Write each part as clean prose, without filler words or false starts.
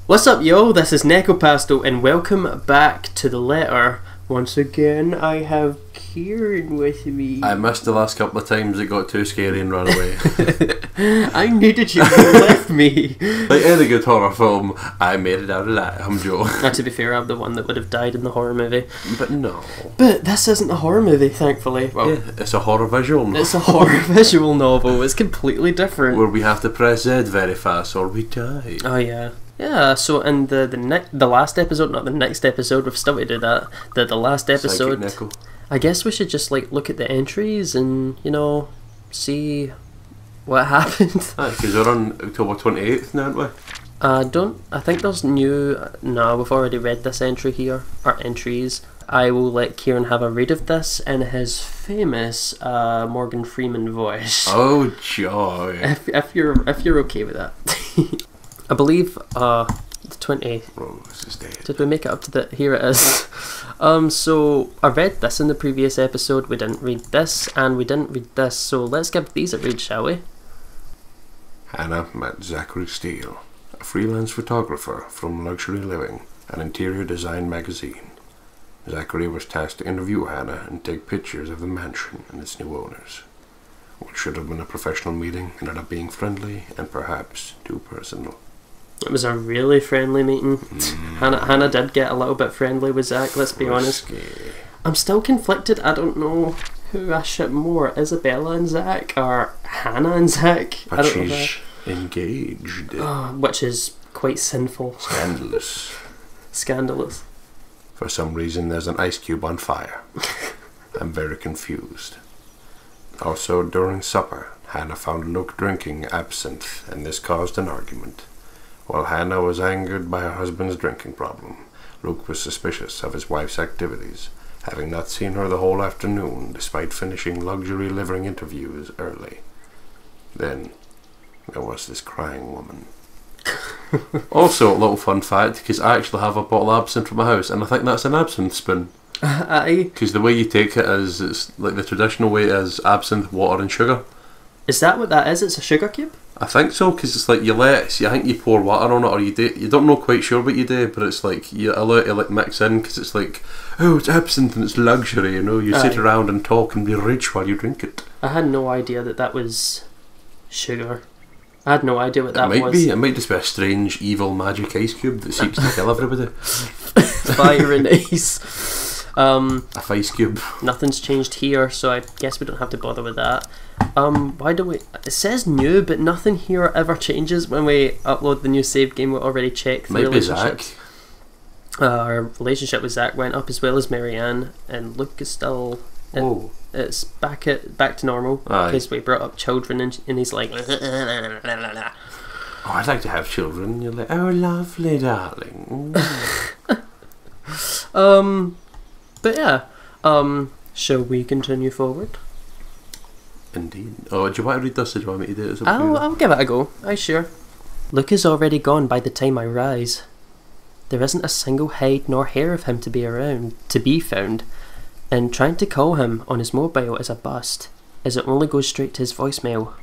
What's up, yo? This is Nekoroth and welcome back to the letter. Once again, I have Kieran with me. I missed the last couple of times. It got too scary and ran away. I needed you, you left me. Like any good horror film, I made it out of that. I'm Joe. To be fair, I'm the one that would have died in the horror movie. But no. But this isn't a horror movie, thankfully. Well, Yeah, it's a horror visual novel. it's a horror visual novel. It's completely different. Where we have to press Z very fast or we die. Oh yeah. Yeah, so in the last episode, not the next episode, we've still to do that. The last episode, Psychic Neko. I guess we should just like look at the entries and, you know, see what happened. Because we're on October 28th now, aren't we? I think there's new, no, we've already read this entry here, or entries. I will let Kieran have a read of this in his famous Morgan Freeman voice. Oh, joy. If you're okay with that. I believe the 20th. Rose is dead. Did we make it up to the... Here it is. So I read this in the previous episode. We didn't read this, and we didn't read this. So let's give these a read, shall we? Hannah met Zachary Steele, a freelance photographer from Luxury Living, an interior design magazine. Zachary was tasked to interview Hannah and take pictures of the mansion and its new owners. What should have been a professional meeting ended up being friendly and perhaps too personal. It was a really friendly meeting. Hannah did get a little bit friendly with Zach, let's be honest. I'm still conflicted. I don't know who I ship more, Isabella and Zach or Hannah and Zach. But I don't know she's engaged. which is quite sinful. Scandalous. Scandalous. For some reason there's an ice cube on fire. I'm very confused. Also, during supper, Hannah found Luke drinking absinthe, and this caused an argument. While Hannah was angered by her husband's drinking problem, Luke was suspicious of his wife's activities, having not seen her the whole afternoon despite finishing Luxury Living interviews early. Then, there was this crying woman. Also, a little fun fact, because I actually have a bottle of absinthe from my house, and I think that's an absinthe spoon. Because the way you take it is, it's like the traditional way is absinthe, water and sugar. Is that what that is? It's a sugar cube? I think so, because it's like I think you pour water on it, or you don't know quite sure what you do, but it's like you allow it to like mix in, because it's like, oh, it's absinthe and it's luxury, you know, you sit around and talk and be rich while you drink it. I had no idea that was sugar. I had no idea what that was. It might just be a strange, evil magic ice cube that seeks to kill everybody. Fire and ice. A ice cube. Nothing's changed here, so I guess we don't have to bother with that. Why do we... It says new, but nothing here ever changes when we upload the new save game. We already checked the relationships. Our relationship with Zach went up as well as Marianne, and Luke is still... It's back to normal, because we brought up children, and he's like... Oh, I'd like to have children. And you're like, oh, lovely, darling. But yeah, shall we continue forward? Indeed. Oh, do you want to read this, or do you want me to do it? I'll give it a go. Sure. Luke is already gone by the time I rise. There isn't a single hide nor hair of him to be found, and trying to call him on his mobile is a bust, as it only goes straight to his voicemail.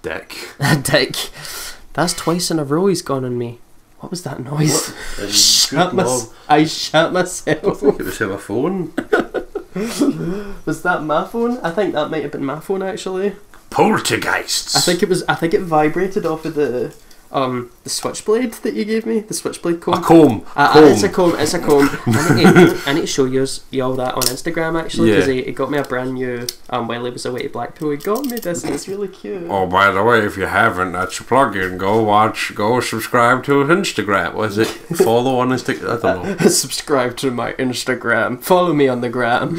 Dick. Dick. That's twice in a row he's gone on me. What was that noise? I shut myself. I think it was my phone. Was that my phone? I think that might have been my phone actually. Poltergeists. I think it vibrated off of the switchblade that you gave me. The switchblade comb. A comb. It's a comb. It's a comb. I need to show you all that on Instagram actually, because he got me a brand new. While he was away to Blackpool, he got me this, and it's really cute. Oh, by the way, if you haven't, that's your plug-in. Go subscribe to his Instagram. Was it follow on Instagram? I don't know. Subscribe to my Instagram. Follow me on the gram.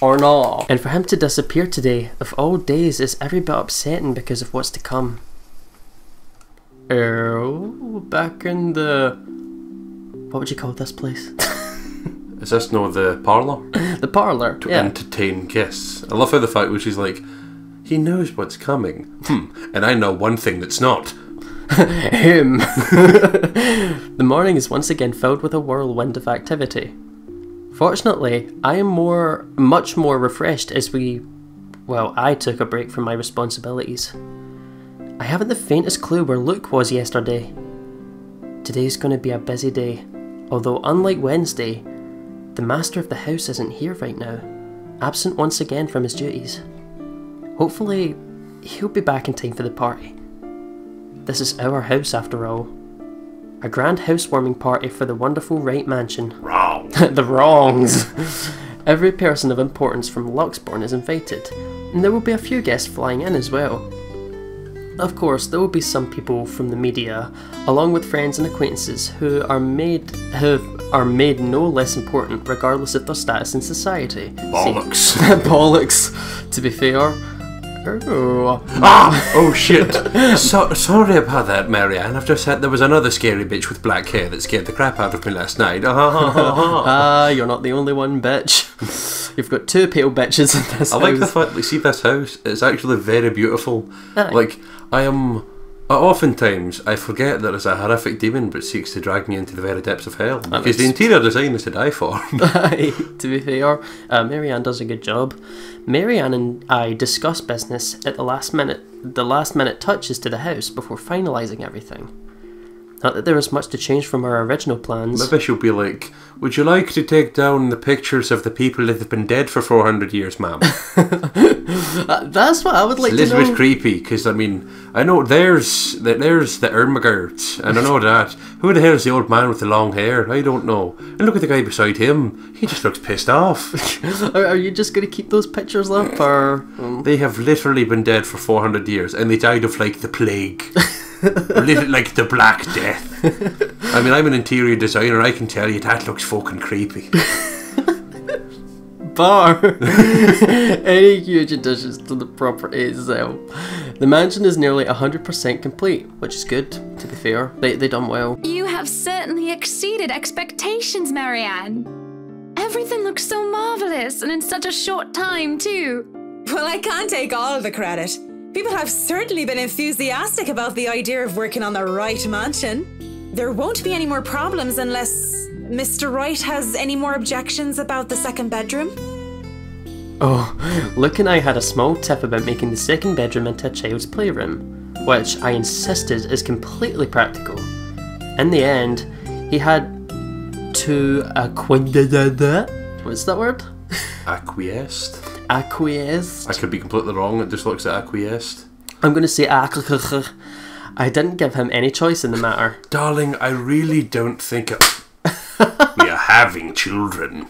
Or not. And for him to disappear today, of all days, is every bit upsetting because of what's to come. Back in the... What would you call this place? Is this the parlour? The parlour, to entertain guests. I love how the fact where she's like, he knows what's coming. And I know one thing that's not. Him. The morning is once again filled with a whirlwind of activity. Fortunately, I am much more refreshed as I took a break from my responsibilities. I haven't the faintest clue where Luke was yesterday. Today's going to be a busy day, although unlike Wednesday, the master of the house isn't here right now, absent once again from his duties. Hopefully, he'll be back in time for the party. This is our house after all. A grand housewarming party for the wonderful Wright Mansion. Wrong. The wrongs! Every person of importance from Luxbourne is invited, and there will be a few guests flying in as well. Of course, there will be some people from the media, along with friends and acquaintances who are made no less important regardless of their status in society. Bollocks. Bollocks, to be fair. Oh. Oh shit. Sorry about that, Marianne. I've just had there was another scary bitch with black hair that scared the crap out of me last night. You're not the only one, bitch. You've got two pale bitches in this house. I like the fact that see this house, it's actually very beautiful. Aye. Like, oftentimes I forget there is a horrific demon that seeks to drag me into the very depths of hell. Because the interior design is to die for. To be fair, Marianne does a good job. Marianne and I discuss business at the last minute touches to the house before finalising everything. Not that there is much to change from our original plans. Maybe she'll be like, would you like to take down the pictures of the people that have been dead for 400 years, ma'am? That's what I would like to know. It's a little bit creepy, because, I mean, I know there's the Ermagerd, and I know that. Who the hell is the old man with the long hair? I don't know. And look at the guy beside him. He just looks pissed off. Are you just going to keep those pictures up, or...? They have literally been dead for 400 years, and they died of, like, the plague. Like the Black Death. I mean, I'm an interior designer, I can tell you that looks fucking creepy. Bar any huge additions to the property itself. The mansion is nearly 100% complete, which is good, to be fair. They done well. You have certainly exceeded expectations, Marianne. Everything looks so marvellous, and in such a short time, too. Well, I can't take all of the credit. People have certainly been enthusiastic about the idea of working on the Wright Mansion. There won't be any more problems unless Mr. Wright has any more objections about the second bedroom. Oh, Luke and I had a small tiff about making the second bedroom into a child's playroom, which I insisted is completely practical. In the end, he had to what's that word? Acquiesced? Acquiesced. I could be completely wrong, it just looks at acquiesced. I'm going to say I didn't give him any choice in the matter. Darling, I really don't think we are having children.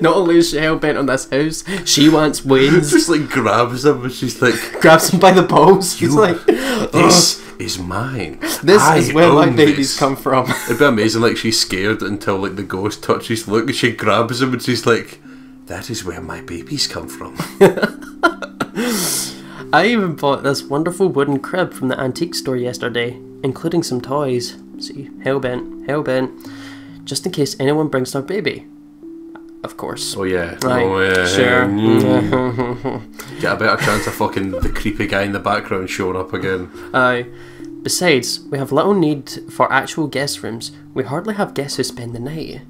Not only is she hell-bent on this house, she wants Wayne's. Just like grabs him and she's like... grabs him by the balls. She's like... This is mine. This is where my babies come from. It'd be amazing, like she's scared until like the ghost touches Luke and she grabs him and she's like, that is where my babies come from. I even bought this wonderful wooden crib from the antique store yesterday, including some toys. See, hell-bent. Just in case anyone brings their baby. Of course. Oh yeah. Right. Oh yeah. Sure. Get a better chance of fucking the creepy guy in the background showing up again. Aye. Besides, we have little need for actual guest rooms. We hardly have guests who spend the night.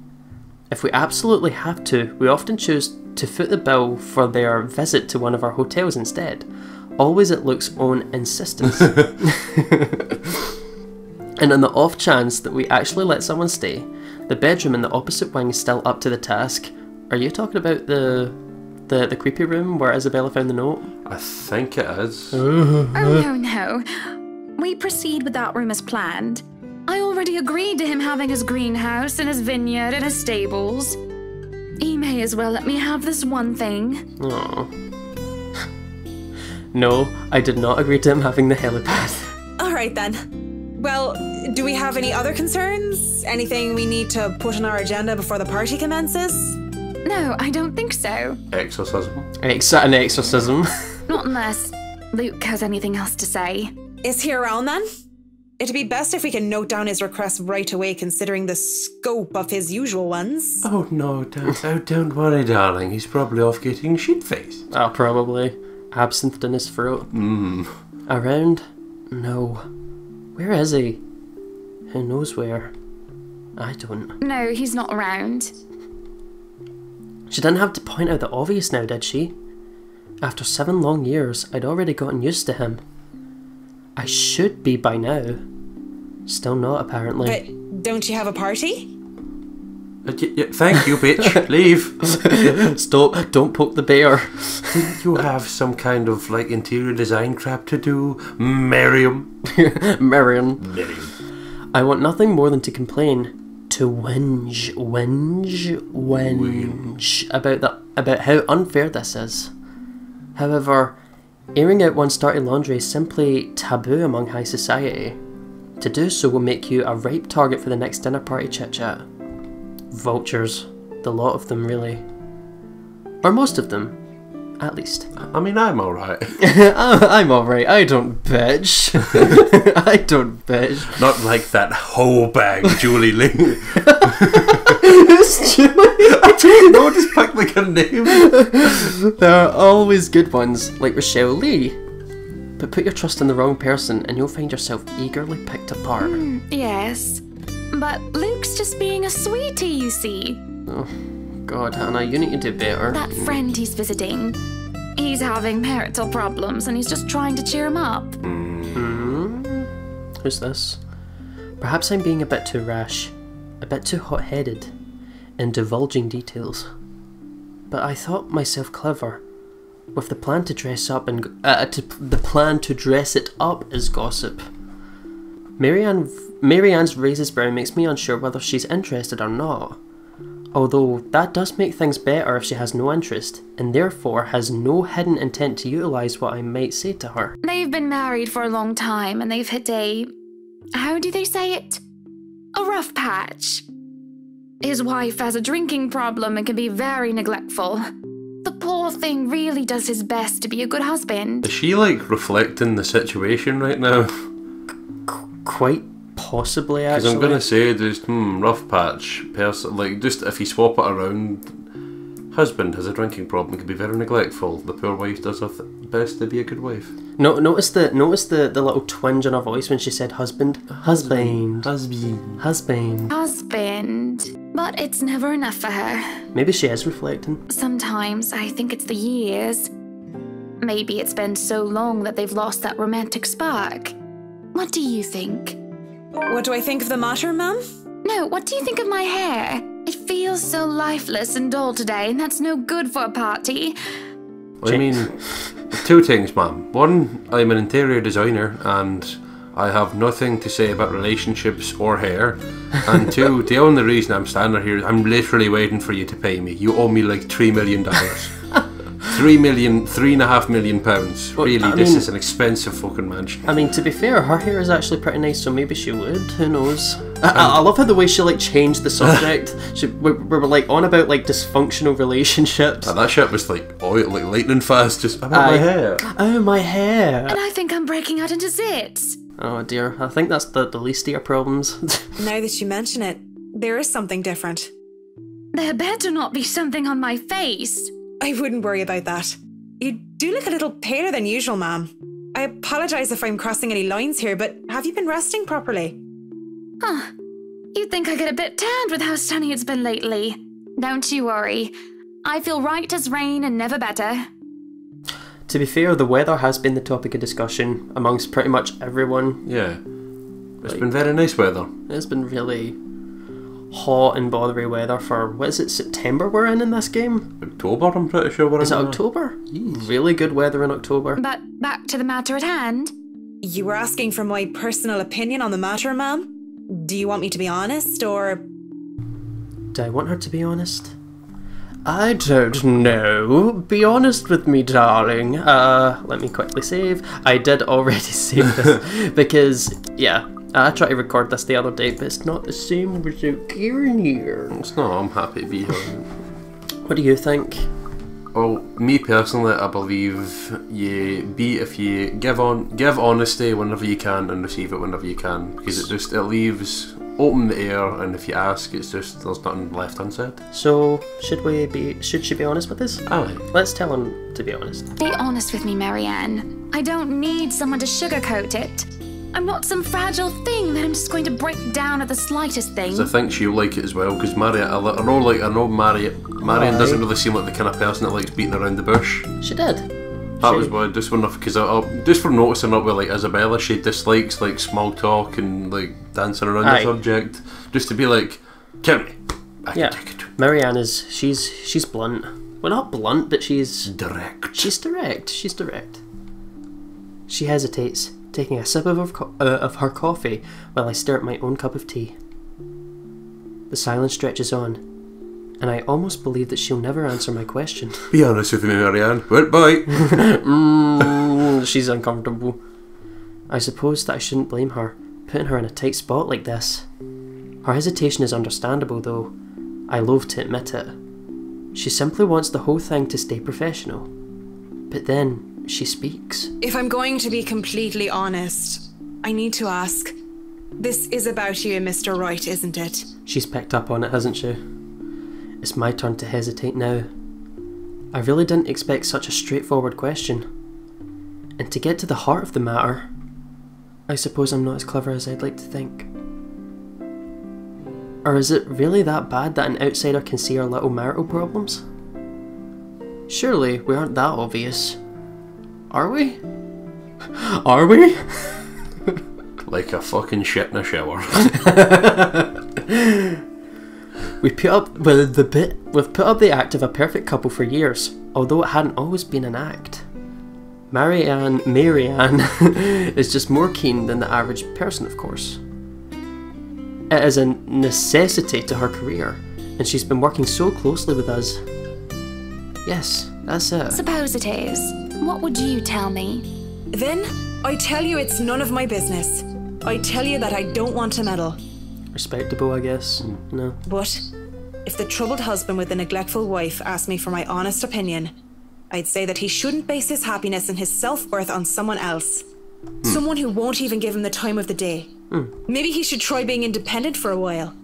If we absolutely have to, we often choose to foot the bill for their visit to one of our hotels instead. Always at Luke's own insistence. And on the off chance that we actually let someone stay, the bedroom in the opposite wing is still up to the task. Are you talking about the creepy room where Isabella found the note? I think it is. Oh, no. We proceed with that room as planned. I already agreed to him having his greenhouse and his vineyard and his stables. He may as well let me have this one thing. Oh. No, I did not agree to him having the helipad. Alright then. Well, do we have any other concerns? Anything we need to put on our agenda before the party commences? No, I don't think so. Exorcism. An exorcism. Not unless Luke has anything else to say. Is he around then? It'd be best if we can note down his requests right away, considering the scope of his usual ones. Oh no, don't worry, darling. He's probably off getting shit-faced. Oh, probably. Absinthe in his throat. Around? No. Where is he? Who knows where? I don't. No, he's not around. She didn't have to point out the obvious now, did she? After 7 long years, I'd already gotten used to him. I should be by now. Still not, apparently. But don't you have a party? Thank you, bitch. Leave. Stop, don't poke the bear. Didn't you have some kind of, like, interior design crap to do, Miriam? Marion. I want nothing more than to complain, to whinge about how unfair this is. However, airing out one's dirty laundry is simply taboo among high society. To do so will make you a ripe target for the next dinner party chit-chat. Vultures. The lot of them, really. Or most of them, at least. I mean, I'm alright. I'm alright. I don't bitch. I don't bitch. Not like that whole bag, Julie Lee. Who's Julie? I don't know, just pick like her name. There are always good ones, like Rochelle Lee. But put your trust in the wrong person and you'll find yourself eagerly picked apart. Yes. But Luke's just being a sweetie, you see. Oh, God, Hannah, you need to do better. That friend he's visiting, he's having marital problems and he's just trying to cheer him up. Who's this? Perhaps I'm being a bit too rash, a bit too hot-headed in divulging details. But I thought myself clever, with the plan to dress up and the plan to dress it up as gossip. Marianne's raises brow makes me unsure whether she's interested or not. Although that does make things better if she has no interest, and therefore has no hidden intent to utilise what I might say to her. They've been married for a long time and they've hit a... how do they say it? A rough patch. His wife has a drinking problem and can be very neglectful. The poor thing really does his best to be a good husband. Is she, like, reflecting the situation right now? Quite possibly, actually. Because I'm going to say, just, rough patch, like, just if you swap it around, husband has a drinking problem, can be very neglectful. The poor wife does her best to be a good wife. No, notice the little twinge in her voice when she said husband. Husband. But it's never enough for her. Maybe she is reflecting. Sometimes I think it's the years. Maybe it's been so long that they've lost that romantic spark. What do you think? What do I think of the matter, ma'am? No, what do you think of my hair? It feels so lifeless and dull today, and that's no good for a party. I mean, 2 things, ma'am. One, I'm an interior designer, and I have nothing to say about relationships or hair. And 2, the only reason I'm standing here is I'm literally waiting for you to pay me. You owe me like $3 million. £3.5 million. Well, really, this is an expensive fucking mansion. I mean, to be fair, her hair is actually pretty nice, so maybe she would. Who knows? I love how the way she like changed the subject. We were like on about like dysfunctional relationships. That shit was like oil, like lightning fast. Just about my hair. Oh, my hair. And I think I'm breaking out into zits. Oh dear, I think that's the least of your problems. Now that you mention it, there is something different. There better not be something on my face. I wouldn't worry about that. You do look a little paler than usual, ma'am. I apologise if I'm crossing any lines here, but have you been resting properly? Huh. You'd think I get a bit tanned with how sunny it's been lately. Don't you worry. I feel right as rain and never better. To be fair, the weather has been the topic of discussion amongst pretty much everyone. Yeah. It's been very nice weather. It's been really hot and bothery weather for, what is it, September we're in this game? October, I'm pretty sure we're in. Is it October? Really good weather in October. But back to the matter at hand. You were asking for my personal opinion on the matter, ma'am? Do you want me to be honest, or...? Do I want her to be honest? I don't know. Be honest with me, darling. Let me quickly save. I did already save this because, yeah, I tried to record this the other day, but it's not the same without Kieran here. It's not. I'm happy to be here. What do you think? Well, me personally, I believe if you give honesty whenever you can and receive it whenever you can, because it leaves open the air, and if you ask, it's just there's nothing left unsaid. So should she be honest with us? Aye. Let's tell him to be honest. Be honest with me, Marianne. I don't need someone to sugarcoat it. I'm not some fragile thing that I'm just going to break down at the slightest thing. I think she'll like it as well, because I know Marion doesn't really seem like the kind of person that likes beating around the bush. She did. That was why, just enough, because just for noticing it with like Isabella, she dislikes like small talk and like dancing around the subject. Just to be like, kill me. I can take it. Marianne is, she's blunt. Well, not blunt, but she's direct. She's direct. She hesitates, taking a sip of her coffee while I stare at my own cup of tea. The silence stretches on, and I almost believe that she'll never answer my question. Be honest with me, Marianne. What bye? She's uncomfortable. I suppose that I shouldn't blame her, putting her in a tight spot like this. Her hesitation is understandable, though. I loathe to admit it. She simply wants the whole thing to stay professional. But then, she speaks. If I'm going to be completely honest, I need to ask. This is about you and Mr. Wright, isn't it? She's picked up on it, hasn't she? It's my turn to hesitate now. I really didn't expect such a straightforward question. And to get to the heart of the matter, I suppose I'm not as clever as I'd like to think. Or is it really that bad that an outsider can see our little marital problems? Surely we aren't that obvious. Are we? Are we? Like a fucking shit in a shower. We've put up the act of a perfect couple for years, although it hadn't always been an act. Marianne is just more keen than the average person, of course. It is a necessity to her career, and she's been working so closely with us. Yes, that's it. Suppose it is. What would you tell me? Then, I tell you it's none of my business. I tell you that I don't want to meddle. Respectable, I guess. No. But if the troubled husband with the neglectful wife asked me for my honest opinion, I'd say that he shouldn't base his happiness and his self-worth on someone else. Someone who won't even give him the time of the day. Maybe he should try being independent for a while.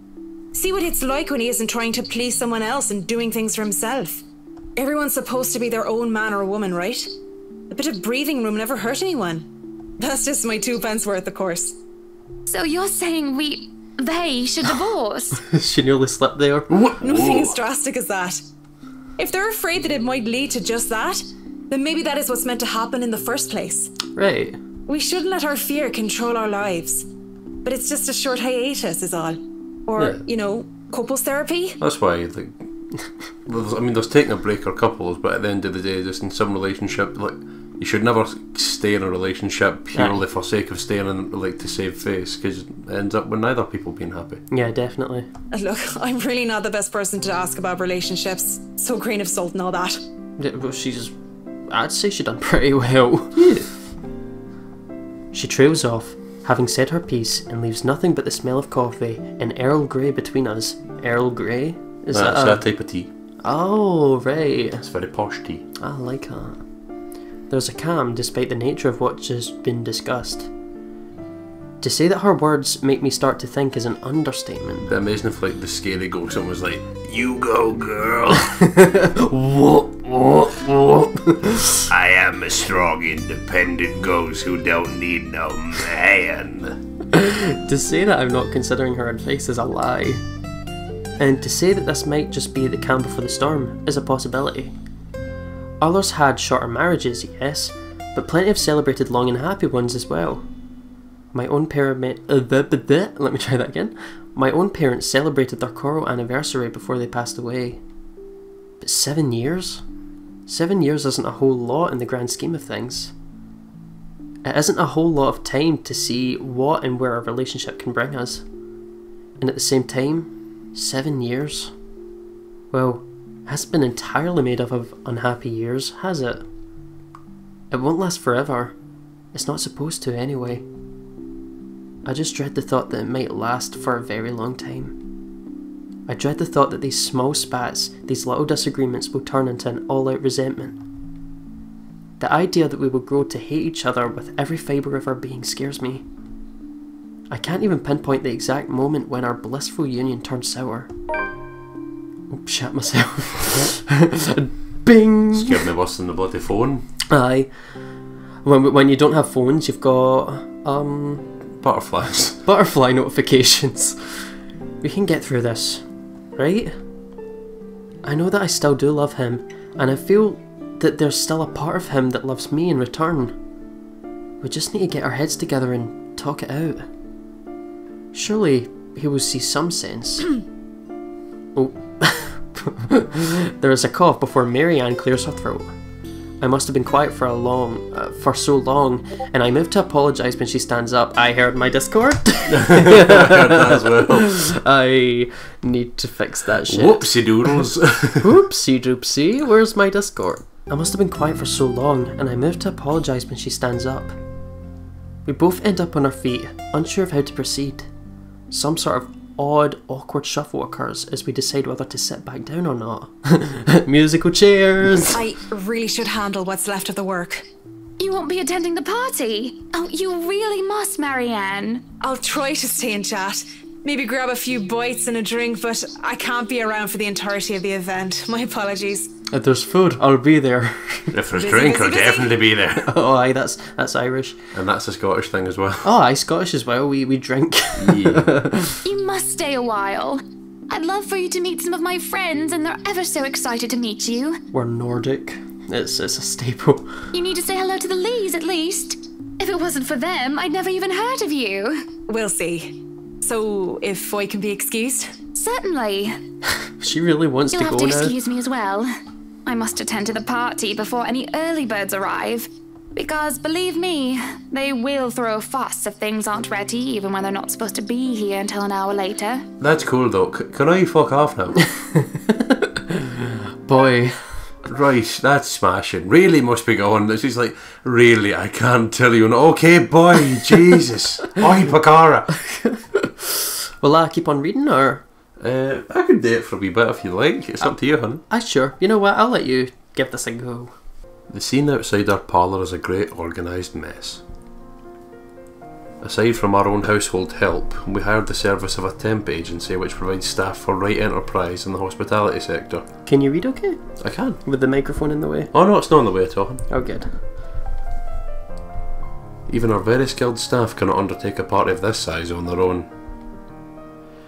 See what it's like when he isn't trying to please someone else and doing things for himself. Everyone's supposed to be their own man or woman, right? A bit of breathing room never hurt anyone. That's just my 2 pence worth, of course. So you're saying they should divorce? She nearly slipped there. Nothing as drastic as that. If they're afraid that it might lead to just that, then maybe that is what's meant to happen in the first place. Right. We shouldn't let our fear control our lives. But it's just a short hiatus is all. Or, couples therapy. That's why, like, there's taking a break or couples, but at the end of the day, just in some relationship, like, you should never stay in a relationship purely for sake of staying in, like, to save face, because it ends up with neither people being happy. Yeah, definitely. Look, I'm really not the best person to ask about relationships, so grain of salt and all that. Yeah, well, I'd say she done pretty well. Yeah. She trails off, having said her piece, and leaves nothing but the smell of coffee and Earl Grey between us. Earl Grey? Is that type of tea? Oh, right. It's very posh tea. I like that. There's a calm despite the nature of what's just been discussed. To say that her words make me start to think is an understatement. It'd be amazing if, like, the scary ghost was like, "You go, girl." Whoop, whoop, whoop. I am a strong, independent ghost who don't need no man. To say that I'm not considering her advice is a lie. And to say that this might just be the calm before the storm is a possibility. Others had shorter marriages, yes, but plenty have celebrated long and happy ones as well. My own My own parents celebrated their choral anniversary before they passed away. But 7 years? 7 years isn't a whole lot in the grand scheme of things. It isn't a whole lot of time to see what and where a relationship can bring us. And at the same time, 7 years? Well, it hasn't been entirely made up of unhappy years, has it? It won't last forever. It's not supposed to anyway. I just dread the thought that it might last for a very long time. I dread the thought that these small spats, these little disagreements will turn into an all-out resentment. The idea that we will grow to hate each other with every fibre of our being scares me. I can't even pinpoint the exact moment when our blissful union turned sour. Oh, shit myself. Bing! Scared me worse than the bloody phone. Aye. When you don't have phones, you've got, butterflies. Butterfly notifications. We can get through this, right? I know that I still do love him, and I feel that there's still a part of him that loves me in return. We just need to get our heads together and talk it out. Surely he will see some sense. Oh. There is a cough before Marianne clears her throat. I must have been quiet for so long, and I moved to apologise when she stands up. I heard my Discord. I heard that as well. I need to fix that shit. Whoopsie doodles. Whoopsie doopsie, where's my Discord? I must have been quiet for so long, and I moved to apologise when she stands up. We both end up on our feet, unsure of how to proceed. Some sort of odd, awkward shuffle occurs as we decide whether to sit back down or not. Musical chairs! I really should handle what's left of the work. You won't be attending the party? Oh, you really must, Marianne. I'll try to stay and chat. Maybe grab a few bites and a drink, but I can't be around for the entirety of the event. My apologies. If there's food, I'll be there. If there's drink, I'll definitely be there. Oh, aye, that's Irish. And that's a Scottish thing as well. Oh, aye, Scottish as well. We drink. Yeah. You must stay a while. I'd love for you to meet some of my friends, and they're ever so excited to meet you. We're Nordic. It's a staple. You need to say hello to the Lees, at least. If it wasn't for them, I'd never even heard of you. We'll see. So, if I can be excused? Certainly. She really wants You'll to have go to now. excuse me as well. I must attend to the party before any early birds arrive. Because, believe me, they will throw a fuss if things aren't ready, even when they're not supposed to be here until an hour later. That's cool though. Can I fuck off now? Boy. Right, that's smashing. Really must be going. She's like, really, I can't tell you. Okay, boy, Jesus. Oi, Pakara. Will I keep on reading, or? I could do it for a wee bit if you like. It's up to you, honey. Sure. You know what? I'll let you give this a go. The scene outside our parlour is a great organised mess. Aside from our own household help, we hired the service of a temp agency which provides staff for Wright Enterprise in the hospitality sector. Can you read okay? I can. With the microphone in the way? Oh no, it's not in the way at all. Oh, good. Even our very skilled staff cannot undertake a party of this size on their own.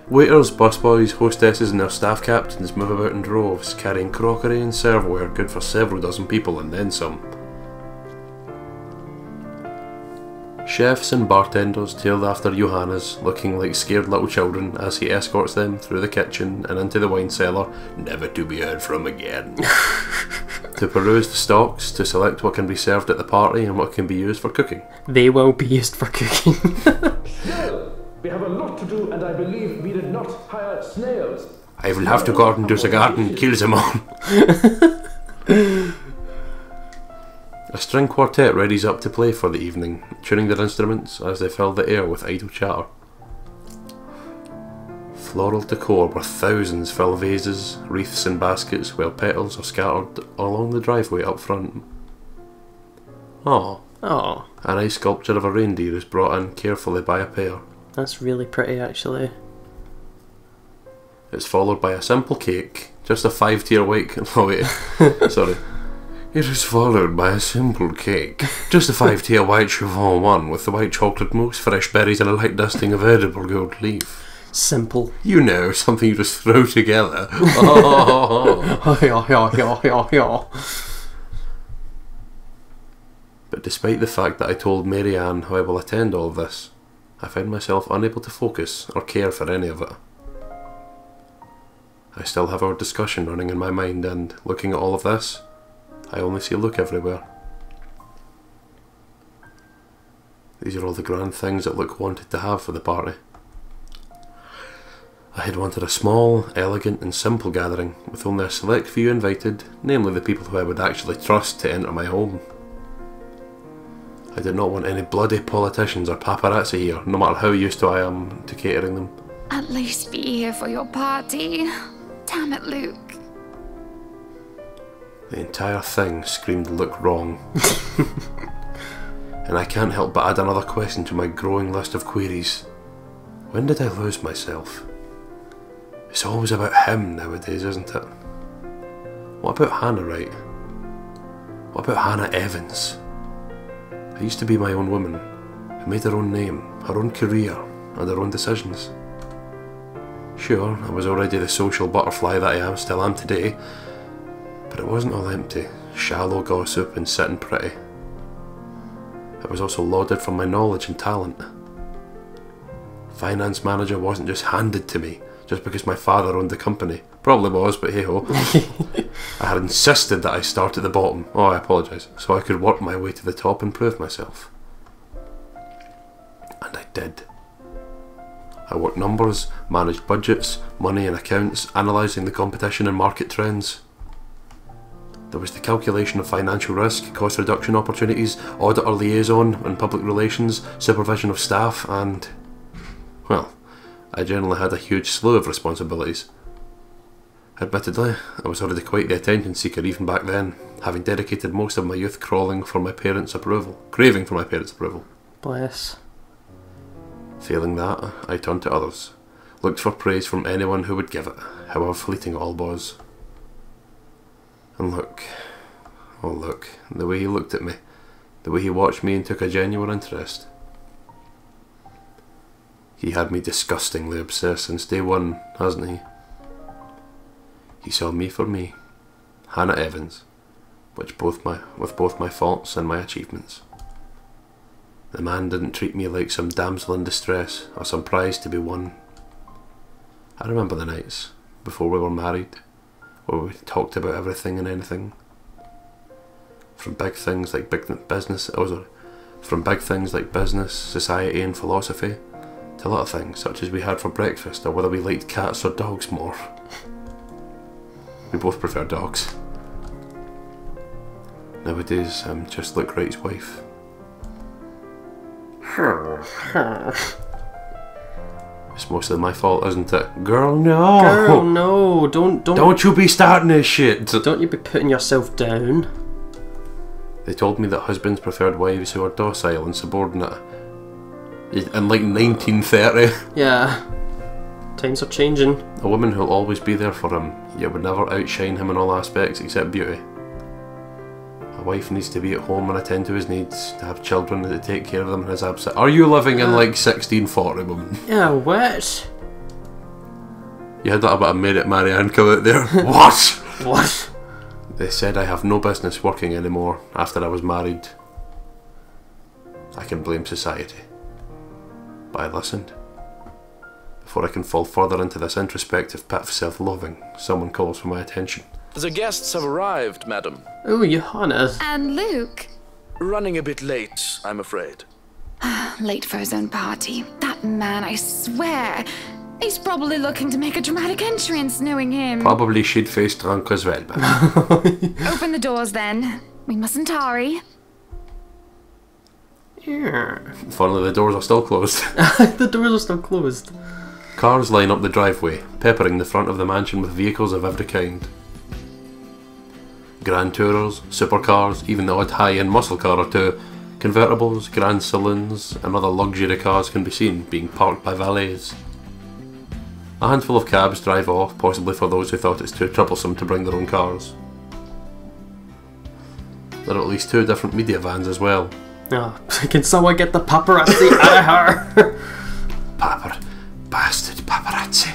Waiters, busboys, hostesses and their staff captains move about in droves, carrying crockery and serveware good for several dozen people and then some. Chefs and bartenders tailed after Johannes, looking like scared little children as he escorts them through the kitchen and into the wine cellar, never to be heard from again. To peruse the stocks, to select what can be served at the party and what can be used for cooking. They will be used for cooking. We have a lot to do, and I believe we did not hire snails. I will have to go out and do the garden and kill them all. A string quartet readies up to play for the evening, tuning their instruments as they fill the air with idle chatter. Floral decor where thousands fill vases, wreaths and baskets while petals are scattered along the driveway up front. Oh, a nice sculpture of a reindeer is brought in carefully by a pair. That's really pretty, actually. It's followed by a simple cake, just a 5-tier white. Oh wait, sorry. It is followed by a simple cake, just a 5-tier white chiffon one with the white chocolate mousse, fresh berries, and a light dusting of edible gold leaf. Simple. You know, something you just throw together. But despite the fact that I told Marianne how I will attend all of this, I found myself unable to focus or care for any of it. I still have our discussion running in my mind, and looking at all of this, I only see Luke everywhere. These are all the grand things that Luke wanted to have for the party. I had wanted a small, elegant and simple gathering, with only a select few invited, namely the people who I would actually trust to enter my home. I did not want any bloody politicians or paparazzi here, no matter how used to I am to catering them. At least be here for your party. Damn it, Luke. The entire thing screamed look wrong. And I can't help but add another question to my growing list of queries. When did I lose myself? It's always about him nowadays, isn't it? What about Hannah Wright? What about Hannah Evans? I used to be my own woman, who made her own name, her own career, and her own decisions. Sure, I was already the social butterfly that I still am today, but it wasn't all empty, shallow gossip and sitting pretty. I was also lauded for my knowledge and talent. Finance manager wasn't just handed to me just because my father owned the company. Probably was, but hey-ho. I had insisted that I start at the bottom. Oh, I apologise. So I could work my way to the top and prove myself. And I did. I worked numbers, managed budgets, money and accounts, analysing the competition and market trends. There was the calculation of financial risk, cost reduction opportunities, auditor liaison and public relations, supervision of staff and... well, I generally had a huge slew of responsibilities. Admittedly, I was already quite the attention seeker even back then, having dedicated most of my youth craving for my parents' approval. Bless. Failing that, I turned to others, looked for praise from anyone who would give it, however fleeting it all was. And look, oh look, the way he looked at me, the way he watched me and took a genuine interest. He had me disgustingly obsessed since day one, hasn't he? He saw me for me, Hannah Evans, with both my faults and my achievements. The man didn't treat me like some damsel in distress or some prize to be won. I remember the nights before we were married, where we talked about everything and anything, from big things like business, society, and philosophy, to little things such as we had for breakfast or whether we liked cats or dogs more. We both prefer dogs. Nowadays, I'm just like Wright's wife. It's mostly my fault, isn't it? Girl, no! Girl, no! Don't you be starting this shit! Don't you be putting yourself down. They told me that husbands preferred wives who are docile and subordinate. In like 1930. Yeah. Times are changing. A woman who'll always be there for him, yet would never outshine him in all aspects except beauty. A wife needs to be at home and attend to his needs, to have children and to take care of them in his absence. Are you living in like 1640, woman? Yeah, what? You had that about a Marianne come out there. What? What? They said I have no business working anymore after I was married. I can blame society. But I listened. Before I can fall further into this introspective pit of self-loathing, someone calls for my attention. The guests have arrived, madam. Oh, Johannes. And Luke. Running a bit late, I'm afraid. Late for his own party. That man, I swear. He's probably looking to make a dramatic entrance, knowing him. Probably shit-faced drunk as well, but... Open the doors, then. We mustn't tarry. Yeah. Funnily, the doors are still closed. The doors are still closed. Cars line up the driveway, peppering the front of the mansion with vehicles of every kind. Grand Tourers, supercars, even the odd high-end muscle car or two, convertibles, grand saloons, and other luxury cars can be seen being parked by valets. A handful of cabs drive off, possibly for those who thought it's too troublesome to bring their own cars. There are at least 2 different media vans as well. Oh, can someone get the paparazzi out of her? Bastard paparazzi.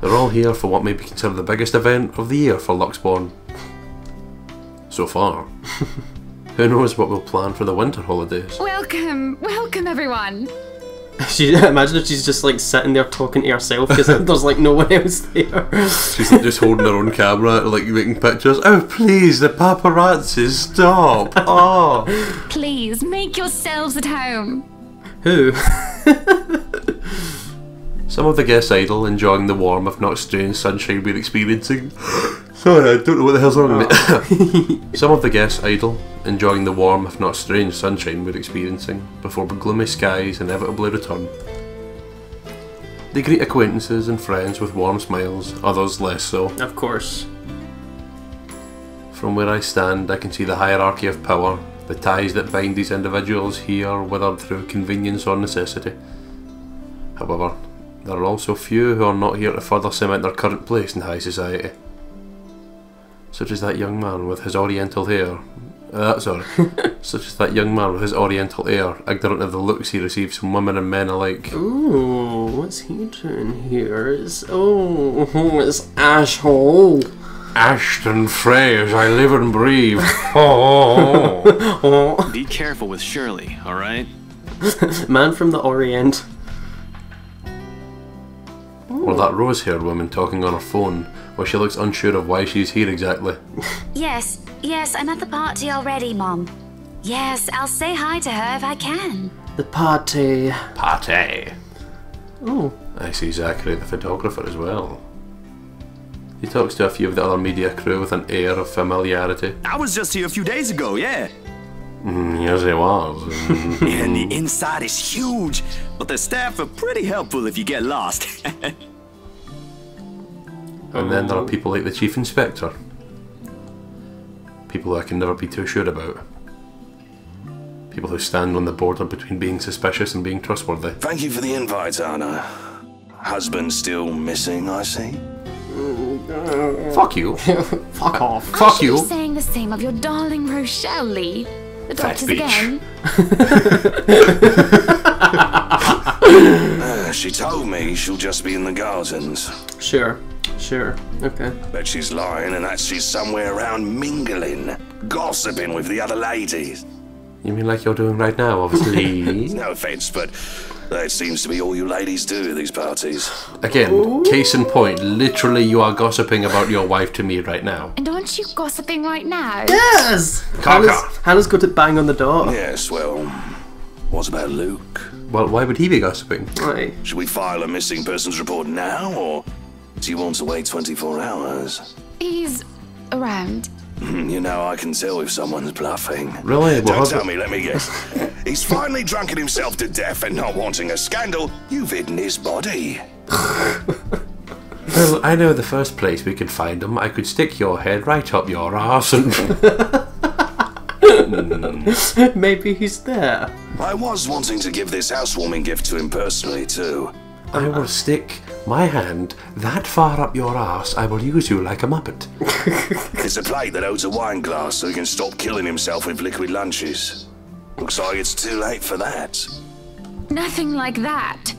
They're all here for what may be considered the biggest event of the year for Luxborn. So far. Who knows what we'll plan for the winter holidays? Welcome, welcome everyone. Imagine if she's just like sitting there talking to herself because there's like no one else there. She's like, just holding her own camera, like making pictures. Oh please, the paparazzi, stop! Oh. Please, make yourselves at home. Who? Some of the guests idle, enjoying the warm, if not strange, sunshine we're experiencing. Sorry, I don't know what the hell's wrong with me. Some of the guests idle, enjoying the warm, if not strange, sunshine we're experiencing, before gloomy skies inevitably return. They greet acquaintances and friends with warm smiles, others less so. Of course. From where I stand, I can see the hierarchy of power, the ties that bind these individuals here, whether through convenience or necessity. However, there are also few who are not here to further cement their current place in high society. Such as that young man with his oriental hair. Such as that young man with his oriental air, ignorant of the looks he receives from women and men alike. Ooh, what's he doing here? It's asshole. Ashton Frey as I live and breathe. Be careful with Shirley, alright? Man from the Orient. Or that rose-haired woman talking on her phone while she looks unsure of why she's here exactly. Yes, I'm at the party already, Mom. Yes, I'll say hi to her if I can. The party. Party. Oh. I see Zachary the photographer as well. He talks to a few of the other media crew with an air of familiarity. I was just here a few days ago, yeah. Yes, he was. And the inside is huge, but the staff are pretty helpful if you get lost. And then there are people like the Chief Inspector. People who I can never be too sure about. People who stand on the border between being suspicious and being trustworthy. Thank you for the invite, Anna. Husband still missing, I see. Fuck you. Fuck off. Fuck you. You're saying the same of your darling Rochelle, Lee. The Fat doctors bitch. again. She told me she'll just be in the gardens. Sure. Okay. Bet she's lying and that she's somewhere around mingling, gossiping with the other ladies. You mean like you're doing right now, obviously? No offense, but that seems to be all you ladies do at these parties. Again, case in point, literally you are gossiping about your wife to me right now. And aren't you gossiping right now? Yes! Hannah's got it bang on the dot. Yes, well, what about Luke? Well, why would he be gossiping? Right. Should we file a missing persons report now, or do you want to wait 24 hours? He's around. You know, I can tell if someone's bluffing. Really? Don't tell me, let me guess. He's finally drunken himself to death and not wanting a scandal. You've hidden his body. Well, I know the first place we could find him. I could stick your head right up your arse and... Maybe he's there. I was wanting to give this housewarming gift to him personally, too. I will stick my hand that far up your arse, I will use you like a muppet. It's a plate that holds a wine glass so he can stop killing himself with liquid lunches. Looks like it's too late for that. Nothing like that.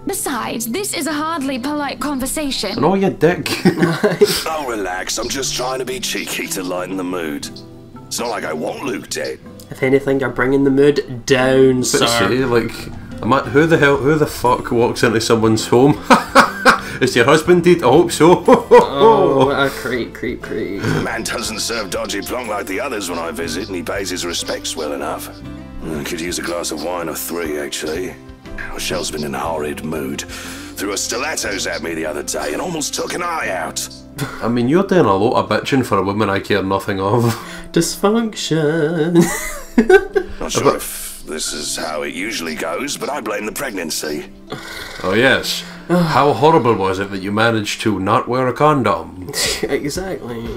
Besides, this is a hardly polite conversation. No, you dick. Oh, relax. I'm just trying to be cheeky to lighten the mood. It's not like I want Luke dead. If anything, you're bringing the mood down, sir. Say, like, who the fuck walks into someone's home? Is your husband dead? I hope so. Oh, creep. Man doesn't serve dodgy plonk like the others when I visit, and he pays his respects well enough. I could use a glass of wine or three, actually. Rochelle's been in a horrid mood. Threw her stilettos at me the other day and almost took an eye out. I mean, you're doing a lot of bitching for a woman I care nothing of. Dysfunction. Not sure if this is how it usually goes, but I blame the pregnancy. Oh yes. How horrible was it that you managed to not wear a condom? Exactly.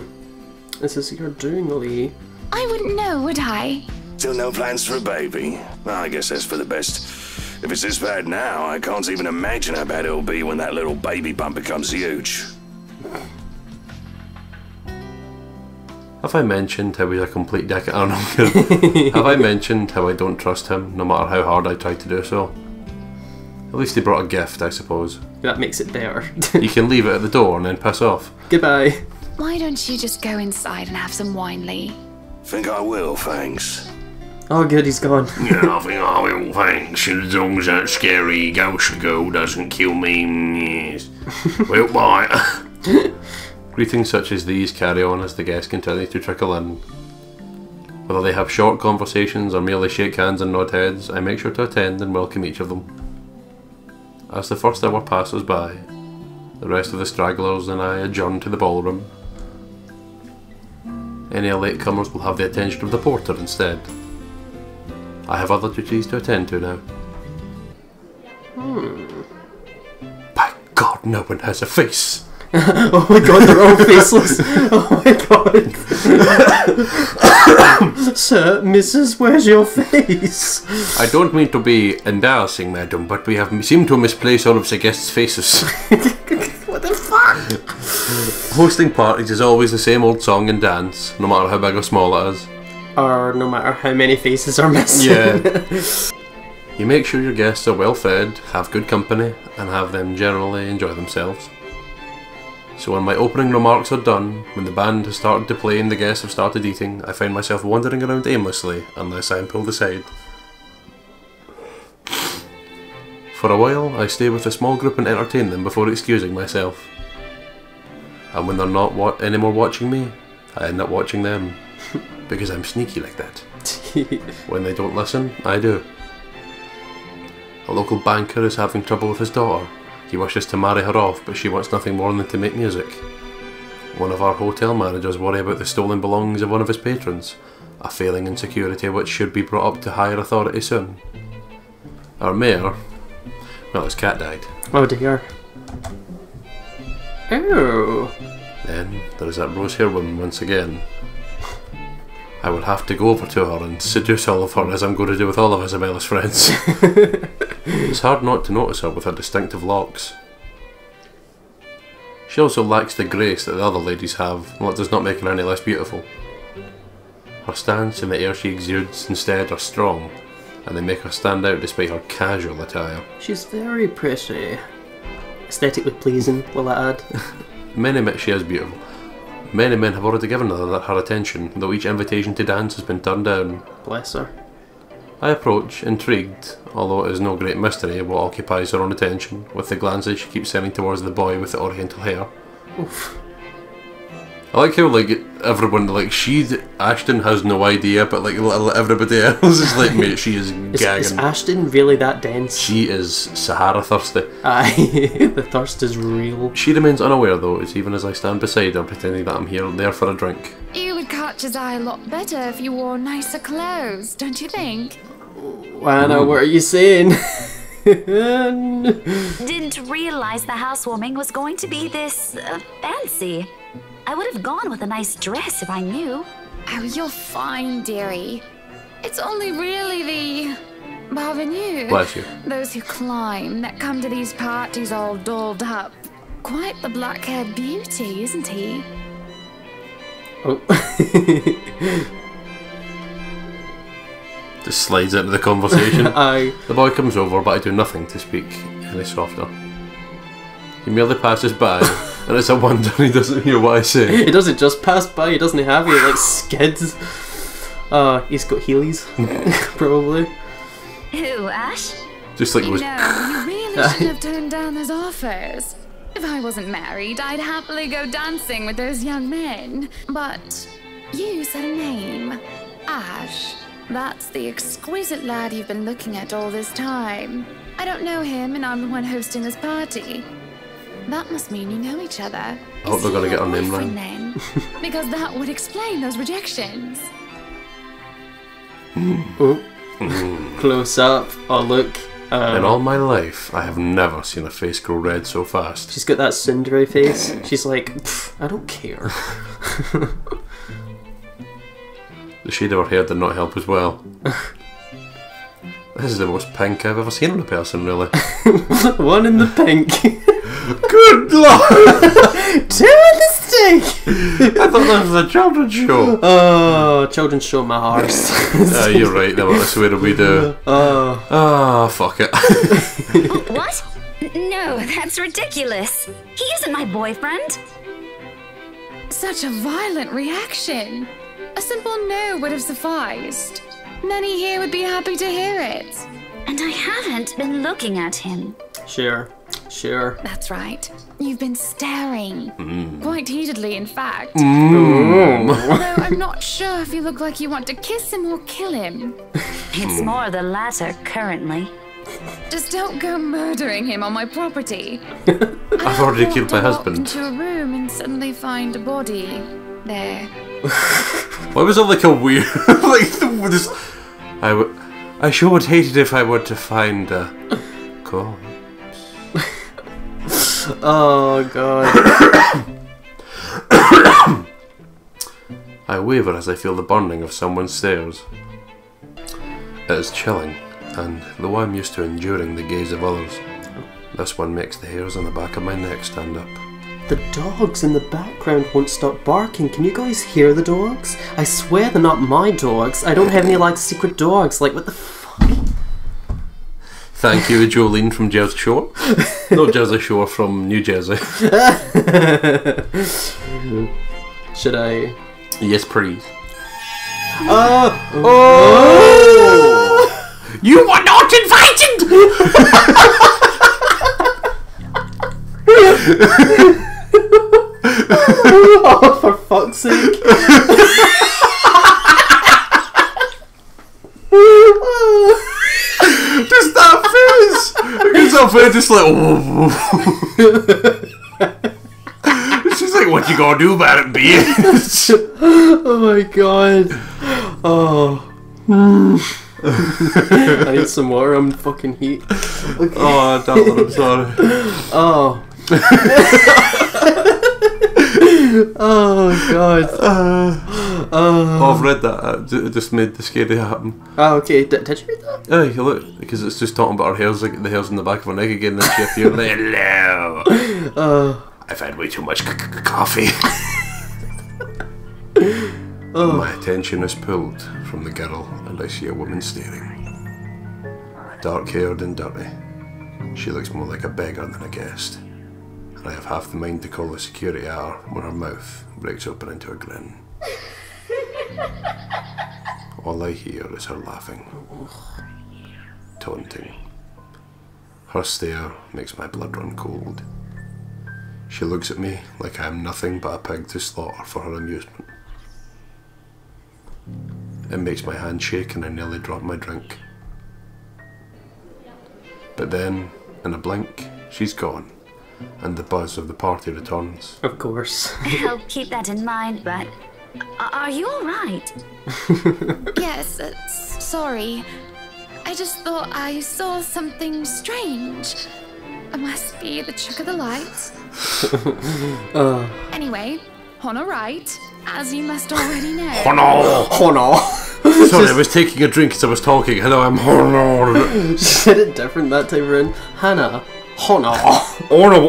This is your doing, Lee. I wouldn't know, would I? Still no plans for a baby? I guess that's for the best. If it's this bad now, I can't even imagine how bad it'll be when that little baby bump becomes huge. Have I mentioned how he's a complete dick? I don't know. Have I mentioned how I don't trust him, no matter how hard I try to do so? At least he brought a gift, I suppose. That makes it better. You can leave it at the door and then piss off. Goodbye. Why don't you just go inside and have some wine, Lee? Think I will, thanks. Oh good, he's gone. Yeah, I think I will, thanks. As long as that scary ghost girl doesn't kill me, yes. Well, bye. Greetings such as these carry on as the guests continue to trickle in. Whether they have short conversations or merely shake hands and nod heads, I make sure to attend and welcome each of them. As the first hour passes by, the rest of the stragglers and I adjourn to the ballroom. Any latecomers will have the attention of the porter instead. I have other duties to attend to now. By God, no one has a face! Oh my god, they're all faceless. Oh my god. Sir, Mrs., where's your face? I don't mean to be embarrassing, madam, but we seem to misplace all of the guests' faces. What the fuck? Hosting parties is always the same old song and dance, no matter how big or small it is. Or no matter how many faces are missing. Yeah. You make sure your guests are well fed, have good company, and have them generally enjoy themselves. So when my opening remarks are done, when the band has started to play and the guests have started eating, I find myself wandering around aimlessly unless I am pulled aside. For a while, I stay with a small group and entertain them before excusing myself. And when they're not anymore watching me, I end up watching them. Because I'm sneaky like that. When they don't listen, I do. A local banker is having trouble with his daughter. He wishes to marry her off, but she wants nothing more than to make music. One of our hotel managers worry about the stolen belongings of one of his patrons, a failing in security which should be brought up to higher authority soon. Our mayor, well, his cat died. Oh dear. Oh. Then there is that rose-haired woman once again. I will have to go over to her and seduce all of her, as I'm going to do with all of Isabella's friends. It's hard not to notice her with her distinctive locks. She also lacks the grace that the other ladies have, and that does not make her any less beautiful. Her stance and the air she exudes instead are strong, and they make her stand out despite her casual attire. She's very pretty. Aesthetically pleasing, will I add? Many admit she is beautiful. Many men have already given her attention, though each invitation to dance has been turned down. Bless her. I approach, intrigued, although it is no great mystery what occupies her own attention, with the glances she keeps sending towards the boy with the oriental hair. Oof. I like how, like, everyone, like, Ashton has no idea, but, like, everybody else is like, mate, she is gagging. Is Ashton really that dense? She is Sahara thirsty. Aye, the thirst is real. She remains unaware, though, even as I stand beside her, pretending that I'm there for a drink. You would catch his eye a lot better if you wore nicer clothes, don't you think? Wanna, what are you saying? Didn't realize the housewarming was going to be this fancy. I would have gone with a nice dress if I knew. Oh, you're fine, dearie. It's only really the parvenus. Bless you. Those who climb, that come to these parties all dolled up. Quite the black-haired beauty, isn't he? Oh. Just slides into the conversation. Aye. The boy comes over, but I do nothing to speak any softer. He merely passes by, and it's a wonder he doesn't hear what I say. He doesn't just pass by, he doesn't have it, like skids. He's got Heelys, probably. Who, Ash? Just like you really shouldn't have turned down those offers. If I wasn't married, I'd happily go dancing with those young men. But you said a name. Ash. That's the exquisite lad you've been looking at all this time. I don't know him, and I'm the one hosting this party. That must mean you know each other. I hope they're going to get her name right. Then? Because that would explain those rejections. Oh. Close up. Oh, look. In all my life, I have never seen a face grow red so fast. She's got that Cindery face. She's like, I don't care. The shade of her hair did not help as well. This is the most pink I've ever seen in a person, really. One in the pink. Good lord! Two in the stick! I thought that was a children's show. Oh, children's show my hearts. You're right, no, I swear we do. Fuck it. What? No, that's ridiculous. He isn't my boyfriend. Such a violent reaction. A simple no would have sufficed. Many here would be happy to hear it. And I haven't been looking at him. Sure. That's right. You've been staring. Quite heatedly, in fact. Although I'm not sure if you look like you want to kiss him or kill him. It's more the latter, currently. Just don't go murdering him on my property. I've already killed my husband. Into a room and suddenly find a body there. Why was it like a weird, like this? I sure would hate it if I were to find a corpse. Oh god. I waver as I feel the burning of someone's stares. It is chilling, and though I'm used to enduring the gaze of others, this one makes the hairs on the back of my neck stand up. The dogs in the background won't stop barking. Can you guys hear the dogs? I swear they're not my dogs. I don't have any like secret dogs. Like, what the fuck? Thank you, Jolene from Jersey Shore. Not Jersey Shore, from New Jersey. Should I? Yes, please. Oh! You were not invited! Oh, for fuck's sake. Just that face! Because that face just like... She's like, what you gonna do about it, bitch? Oh my god. Oh. I need some water, I'm fucking heat. Okay. Oh, darling, I'm sorry. Oh. Oh god. Oh, I've read that. It just made the scary happen. Oh, okay. Did you read that? Oh, you look, because it's just talking about her hairs, like the hairs in the back of her neck again, and then she appeared like, hello. I've had way too much coffee. My attention is pulled from the girl, and I see a woman staring. Dark-haired and dirty. She looks more like a beggar than a guest. And I have half the mind to call the security at her when her mouth breaks open into a grin. All I hear is her laughing. Taunting. Her stare makes my blood run cold. She looks at me like I am nothing but a pig to slaughter for her amusement. It makes my hand shake and I nearly drop my drink. But then, in a blink, she's gone, and the buzz of the party returns. Of course. I'll keep that in mind, but... Are you alright? Yes, sorry. I just thought I saw something strange. It must be the trick of the light. Anyway, Honor right, as you must already know. Honor! Sorry, I was taking a drink as I was talking. Hello, I'm Honor. She said it different that time around. Hannah. Honor. Honor,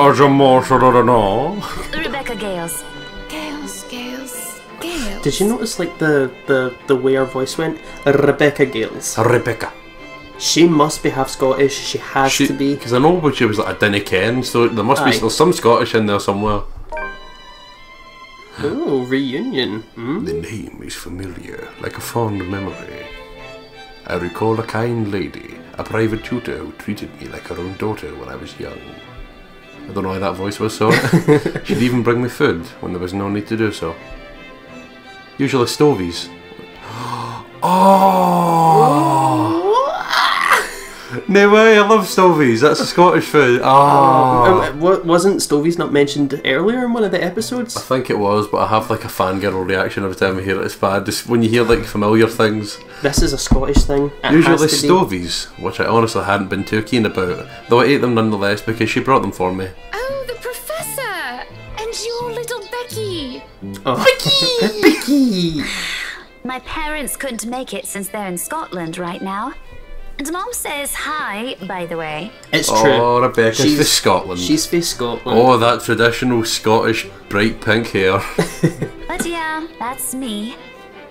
as a marshal, Rebecca Gales. Gales. Did you notice like the way her voice went? Rebecca Gales. Rebecca. She must be half Scottish. She has to be. Because I know when she was like, I didn't ken, so there must be still some Scottish in there somewhere. Oh, reunion. The name is familiar, like a fond memory. I recall a kind lady, a private tutor who treated me like her own daughter when I was young. I don't know why that voice was so. She'd even bring me food when there was no need to do so. Usually stovies. Oh! No way, I love stovies. That's a Scottish food. Wasn't stovies not mentioned earlier in one of the episodes? I think it was, but I have like a fangirl reaction every time I hear it. It's bad. Just when you hear like familiar things. This is a Scottish thing. Usually stovies, which I honestly hadn't been too keen about, though I ate them nonetheless because she brought them for me. Oh, the professor! And your little Becky! Oh. Becky! My parents couldn't make it since they're in Scotland right now. And Mom says hi, by the way. It's true. Oh, Rebecca's for Scotland. She's for Scotland. Oh, that traditional Scottish bright pink hair. But yeah, that's me.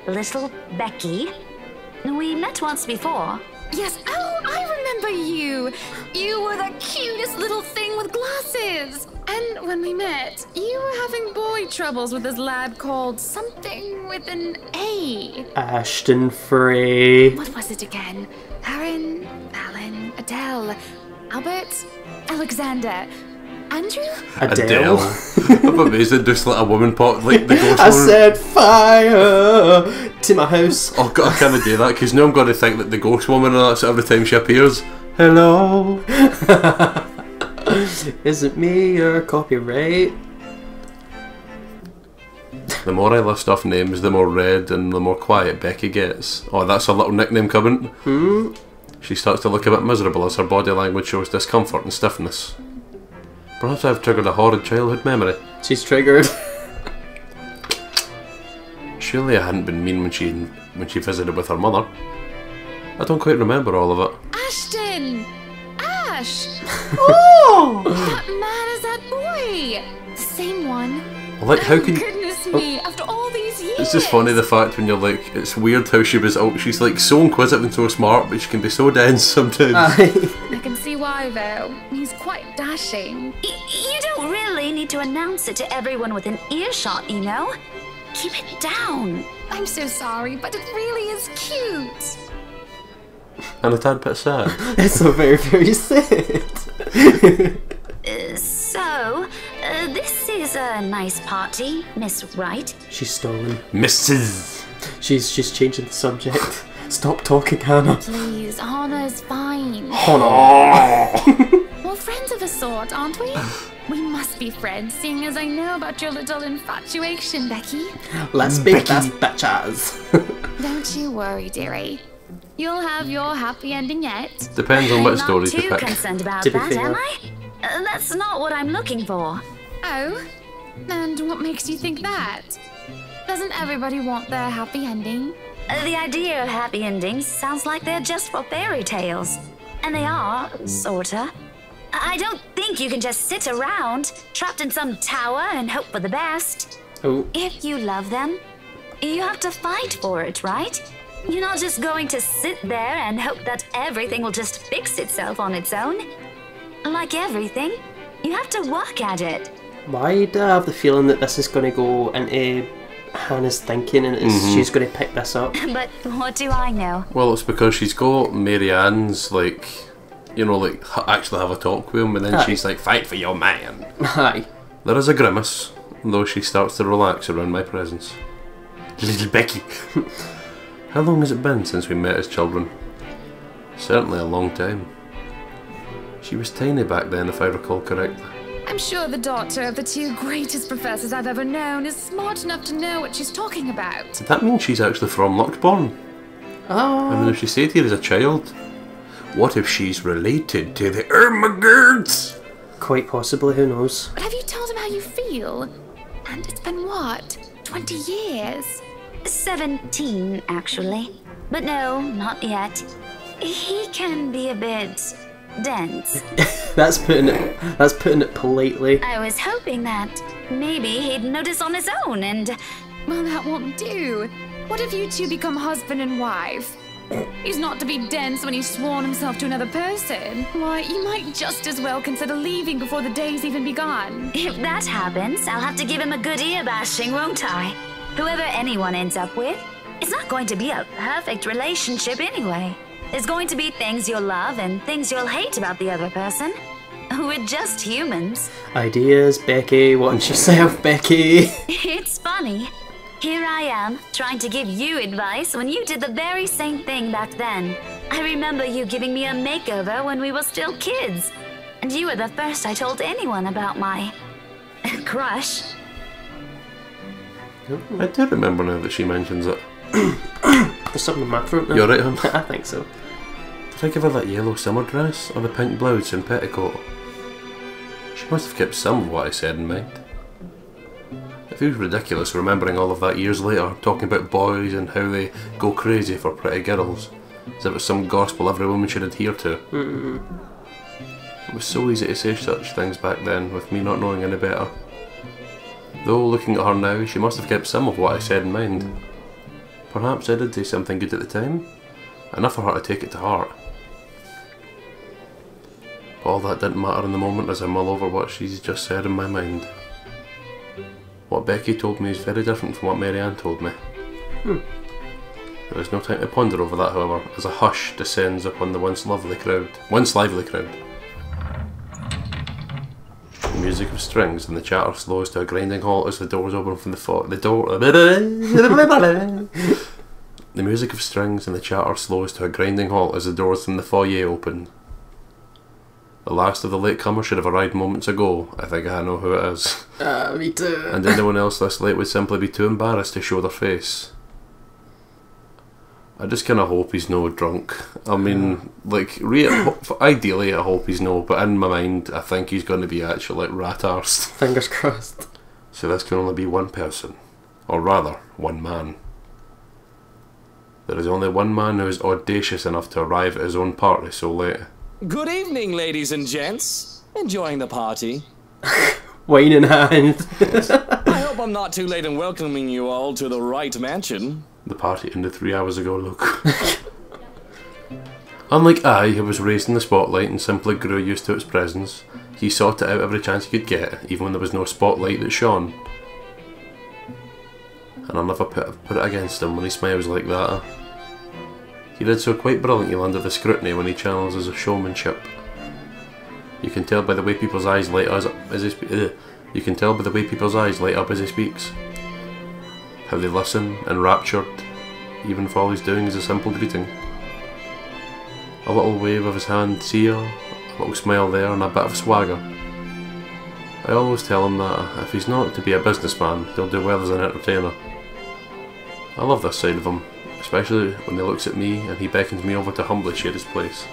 Little Becky. We met once before. Yes, oh, I remember you. You were the cutest little thing with glasses. And when we met, you were having boy troubles with this lad called something with an A. Ashton Frey. What was it again? Aaron, Alan, Adele, Albert, Alexander, Andrew? Adele. I'm amazing, just like a woman pop, like the ghost I woman. said fire to my house. Oh God, I can't do that because now I'm going to think that the ghost woman and that's every time she appears. Hello. Is it me your copyright? The more I list off names, the more red and the more quiet Becky gets. Oh, that's her little nickname coming. She starts to look a bit miserable as her body language shows discomfort and stiffness. Perhaps I've triggered a horrid childhood memory. She's triggered. Surely I hadn't been mean when she visited with her mother. I don't quite remember all of it. Ashton! Ash! Oh! That man is that boy! The same one. Like, how can goodness miss me after all these years. It's just funny the fact when you're like, it's weird how she was. She's like so inquisitive and so smart, but she can be so dense sometimes. I can see why though. He's quite dashing. You don't really need to announce it to everyone within earshot, you know? Keep it down. I'm so sorry, but it really is cute. And a tad bit sad. It's so very, very sad. This is a nice party, Miss Wright. She's stolen. Mrs. She's changing the subject. Stop talking, Hannah. Please, Hannah's fine. Hannah! We're friends of a sort, aren't we? We must be friends, seeing as I know about your little infatuation, Becky. Let's be best bitches. Don't you worry, dearie. You'll have your happy ending yet. Depends on what story you you pick. pick. Concerned about that, am I? That's not what I'm looking for. Oh? And what makes you think that? Doesn't everybody want their happy ending? The idea of happy endings sounds like they're just for fairy tales. And they are, sorta. I don't think you can just sit around, trapped in some tower and hope for the best. Oh. If you love them, you have to fight for it, right? You're not just going to sit there and hope that everything will just fix itself on its own. Like everything, you have to work at it. Why do I have the feeling that this is going to go into Hannah's thinking and she's going to pick this up? But what do I know? Well, it's because she's got Mary Ann's, like, you know, like, actually have a talk with him, and then she's like, fight for your man. Aye. There is a grimace, though she starts to relax around my presence. Little Becky. How long has it been since we met as children? Certainly a long time. She was tiny back then, if I recall correctly. I'm sure the daughter of the two greatest professors I've ever known is smart enough to know what she's talking about. Did that mean she's actually from Lockbourne? Oh. I mean, if she stayed here as a child, what if she's related to the Ermagirds? Quite possibly, who knows? But have you told him how you feel? And it's been what? 20 years? 17, actually. But no, not yet. He can be a bit dense. That's putting it politely. I was hoping that maybe he'd notice on his own and... Well, that won't do. What if you two become husband and wife? He's not to be dense when he's sworn himself to another person. Why, you might just as well consider leaving before the day's even begun. If that happens, I'll have to give him a good ear bashing, won't I? Whoever anyone ends up with, it's not going to be a perfect relationship anyway. There's going to be things you'll love and things you'll hate about the other person. We're just humans. Ideas, Becky. Watch yourself, Becky. It's funny. Here I am, trying to give you advice when you did the very same thing back then. I remember you giving me a makeover when we were still kids. And you were the first I told anyone about my... crush. I do remember now that she mentions it. There's something in my throat now. You're right, hon. I think so. Did I give her that yellow summer dress, or the pink blouse and petticoat? She must have kept some of what I said in mind. It feels ridiculous remembering all of that years later, talking about boys and how they go crazy for pretty girls, as if it was some gospel every woman should adhere to. It was so easy to say such things back then, with me not knowing any better. Though, looking at her now, she must have kept some of what I said in mind. Perhaps I did say something good at the time, enough for her to take it to heart. But all that didn't matter in the moment as I mull over what she's just said in my mind. What Becky told me is very different from what Mary Ann told me. There is no time to ponder over that, however, as a hush descends upon the once lively crowd. The music of strings and the chatter slows to a grinding halt as the doors open from The music of strings and the chatter slows to a grinding halt as the doors from the foyer open. The last of the latecomers should have arrived moments ago. I think I know who it is. Me too. And anyone else this late would simply be too embarrassed to show their face. I just kind of hope he's no drunk. I mean, like, ideally I hope he's no, but in my mind I think he's going to be actually like rat-arsed. Fingers crossed. So this can only be one person. Or rather, one man. There is only one man who is audacious enough to arrive at his own party so late. Good evening, ladies and gents. Enjoying the party? Wine in hand. I hope I'm not too late in welcoming you all to the Wright Mansion. The party ended 3 hours ago, look. Unlike I, who was raised in the spotlight and simply grew used to its presence, he sought it out every chance he could get, even when there was no spotlight that shone. And I'll never put it against him when he smiles like that. He did so quite brilliantly under the scrutiny when he channels his showmanship. You can tell by the way people's eyes light up as he speaks. How they listen, enraptured, even if all he's doing is a simple greeting. A little wave of his hand here, a little smile there, and a bit of swagger. I always tell him that if he's not to be a businessman, he'll do well as an entertainer. I love this side of him, especially when he looks at me and he beckons me over to humbly share his place.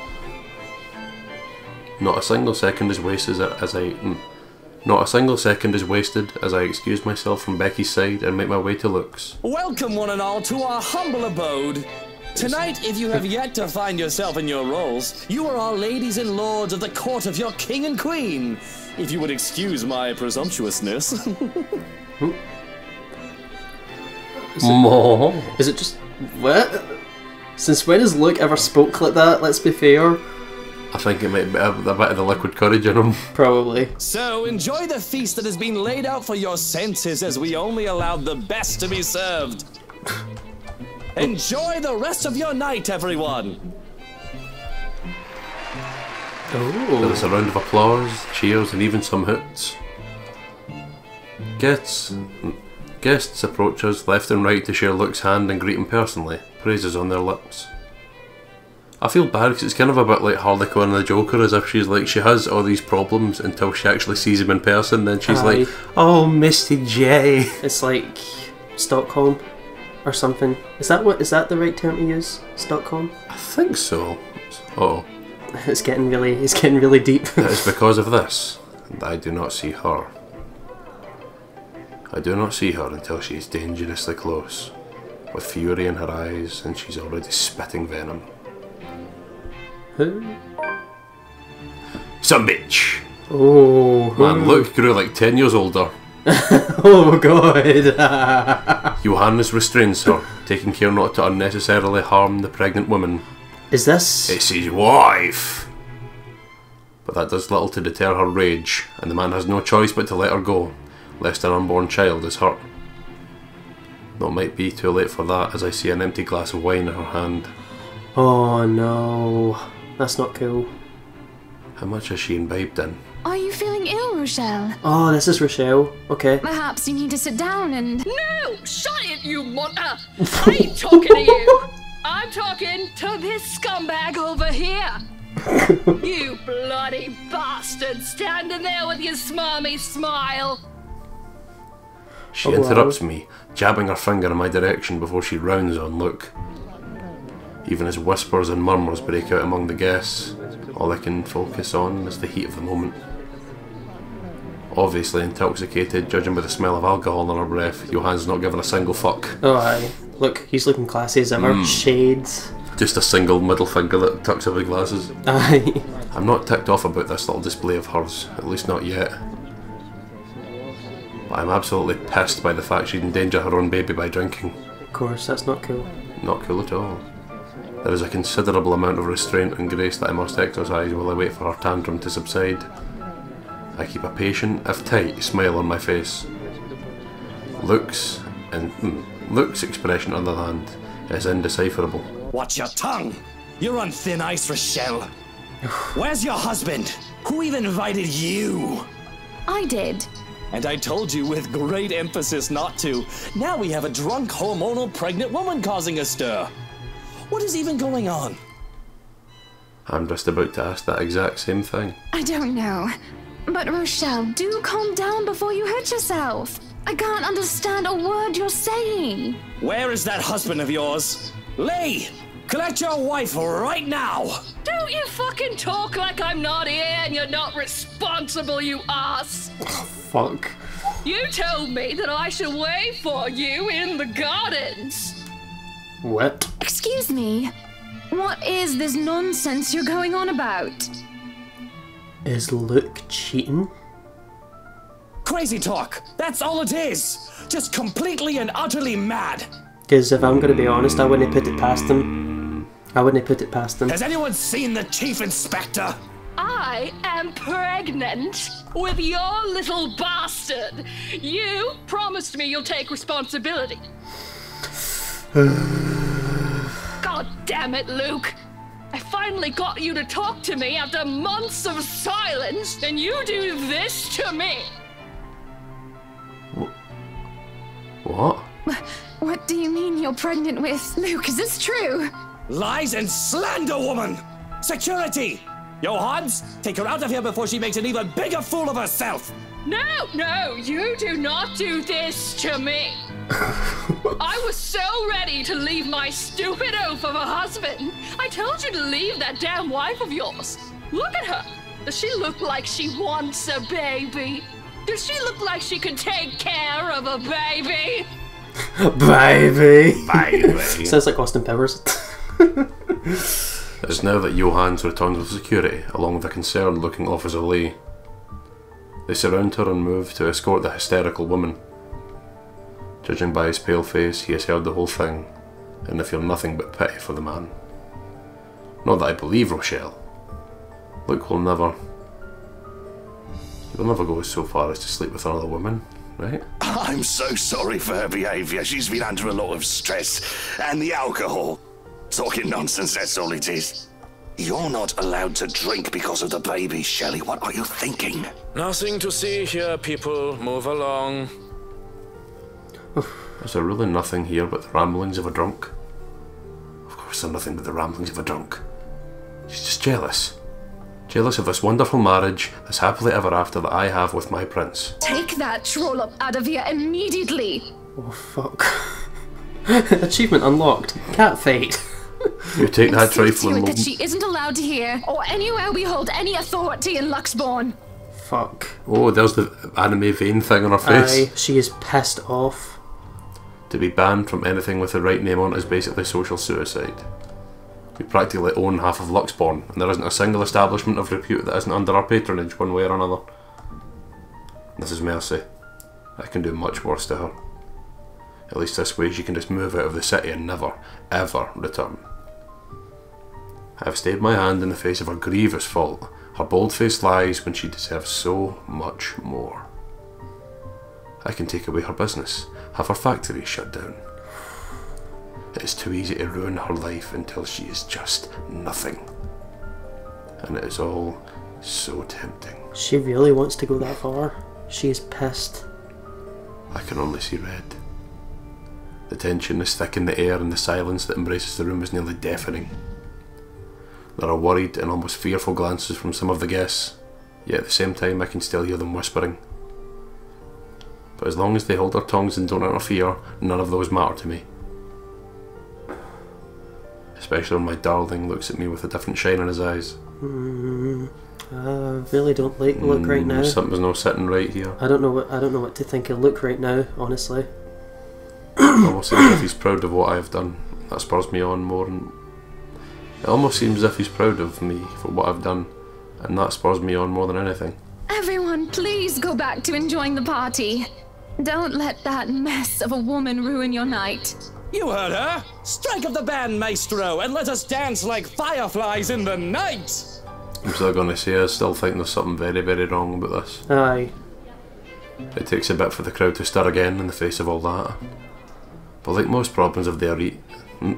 Not a single second is wasted as I excuse myself from Becky's side and make my way to Luke's. Welcome one and all to our humble abode. Tonight, if you have yet to find yourself in your roles, you are all ladies and lords of the court of your king and queen. If you would excuse my presumptuousness. Is it just... what? Since when has Luke ever spoke like that, let's be fair? I think it might be a bit of the liquid courage in him. Probably. So, enjoy the feast that has been laid out for your senses as we only allowed the best to be served. Enjoy the rest of your night, everyone! There was a round of applause, cheers, and even some hoots. Guests approach us left and right to share Luke's hand and greet him personally, praises on their lips. I feel bad because it's kind of a bit like Harley Quinn and the Joker, as if she's like, she has all these problems until she actually sees him in person, then she's like, oh, Misty J. It's like Stockholm or something. Is that the right term to use? Stockholm? I think so. Uh-oh. It's getting really deep. It is because of this that I do not see her. I do not see her until she is dangerously close, with fury in her eyes, and she's already spitting venom. Who? Some bitch! Oh. Man, Luke grew like 10 years older. Oh god. Johannes restrains her, taking care not to unnecessarily harm the pregnant woman. Is this... It's his wife! But that does little to deter her rage, and the man has no choice but to let her go, lest an unborn child is hurt. Though it might be too late for that, as I see an empty glass of wine in her hand. Oh no. That's not cool. How much has she imbibed in? Are you feeling ill, Rochelle? Oh, this is Rochelle. Okay. Perhaps you need to sit down and... No! Shut it, you monster! I ain't talking to you! I'm talking to this scumbag over here! You bloody bastard, standing there with your smarmy smile! She interrupts me, jabbing her finger in my direction before she rounds on Luke. Even as whispers and murmurs break out among the guests, all I can focus on is the heat of the moment. Obviously intoxicated, judging by the smell of alcohol on her breath, Johan's not giving a single fuck. Oh aye. Look, he's looking classy as ever. Shades. Just a single middle finger that tucks away glasses. Aye. I'm not ticked off about this little display of hers, at least not yet. But I'm absolutely pissed by the fact she'd endanger her own baby by drinking. Of course, that's not cool. Not cool at all. There is a considerable amount of restraint and grace that I must exercise while I wait for her tantrum to subside. I keep a patient, if tight, smile on my face. Luke's expression, on the other hand, is indecipherable. Watch your tongue! You're on thin ice, Rochelle. Where's your husband? Who even invited you? I did. And I told you with great emphasis not to. Now we have a drunk, hormonal, pregnant woman causing a stir. What is even going on? I'm just about to ask that exact same thing. I don't know. But Rochelle, do calm down before you hurt yourself. I can't understand a word you're saying. Where is that husband of yours? Lee! Collect your wife right now! Don't you fucking talk like I'm not here and you're not responsible, you ass! Fuck. You told me that I should wait for you in the gardens! What? Excuse me. What is this nonsense you're going on about? Is Luke cheating? Crazy talk. That's all it is. Just completely and utterly mad. Because if I'm going to be honest, I wouldn't put it past them. I wouldn't put it past them. Has anyone seen the Chief Inspector? I am pregnant with your little bastard. You promised me you'll take responsibility. God damn it, Luke. I finally got you to talk to me after months of silence, and you do this to me. What? What do you mean you're pregnant with? Luke, is this true? Lies and slander, woman! Security! Johannes, take her out of here before she makes an even bigger fool of herself! No, you do not do this to me. I was so ready to leave my stupid oaf of a husband. I told you to leave that damn wife of yours. Look at her. Does she look like she wants a baby? Does she look like she can take care of a baby? Baby. Sounds like Austin Powers. It's now that Johannes returns with security, along with a concerned-looking Officer Lee. They surround her and move to escort the hysterical woman. Judging by his pale face, he has heard the whole thing, and they feel nothing but pity for the man. Not that I believe Rochelle. Luke will never... He will never go so far as to sleep with another woman, right? I'm so sorry for her behaviour. She's been under a lot of stress. And the alcohol. Talking nonsense, that's all it is. You're not allowed to drink because of the baby, Shelley. What are you thinking? Nothing to see here, people. Move along. Is there really nothing here but the ramblings of a drunk? Of course there's nothing but the ramblings of a drunk. She's just jealous. Jealous of this wonderful marriage, this happily ever after that I have with my prince. Take that trollop out of here immediately! Oh fuck. Achievement unlocked. Cat fight. You take that trifling moment. That she isn't allowed here, or anywhere we hold any authority in Luxbourne. Fuck. Oh, there's the anime vein thing on her face. Aye, she is pissed off. To be banned from anything with the right name on it is basically social suicide. We practically own half of Luxbourne, and there isn't a single establishment of repute that isn't under our patronage one way or another. This is Mercy. I can do much worse to her. At least this way she can just move out of the city and never, ever return. I have stayed my hand in the face of her grievous fault, her bold-faced lies when she deserves so much more. I can take away her business, have her factory shut down. It is too easy to ruin her life until she is just nothing. And it is all so tempting. She really wants to go that far. She is pissed. I can only see red. The tension is thick in the air, and the silence that embraces the room is nearly deafening. There are worried and almost fearful glances from some of the guests, yet at the same time I can still hear them whispering. But as long as they hold their tongues and don't interfere, none of those matter to me. Especially when my darling looks at me with a different shine in his eyes. I really don't like Luke right now. Something's not sitting right here. I don't know what to think of Luke right now, honestly. It almost seems as if he's proud of what I have done. That spurs me on more, and it almost seems as if he's proud of me for what I've done, and that spurs me on more than anything. Everyone, please go back to enjoying the party. Don't let that mess of a woman ruin your night. You heard her! Strike up the band, maestro, and let us dance like fireflies in the night! I'm still going to say I still think there's something very, very wrong about this. Aye. It takes a bit for the crowd to stir again in the face of all that. But like most problems of the elite... Do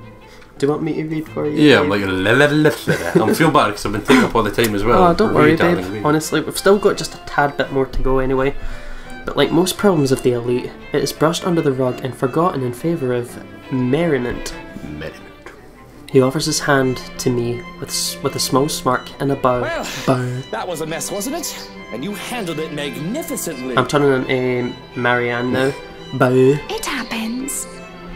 you want me to read for you? Yeah, I'm like... I'm feel bad because I've been taking up all the time as well. Oh, don't worry, babe. Honestly, we've still got just a tad bit more to go anyway. But like most problems of the elite, it is brushed under the rug and forgotten in favour of merriment. He offers his hand to me with a small smirk and a bow. Well, that was a mess, wasn't it? And you handled it magnificently. I'm turning into Marianne now. Bow. It happens.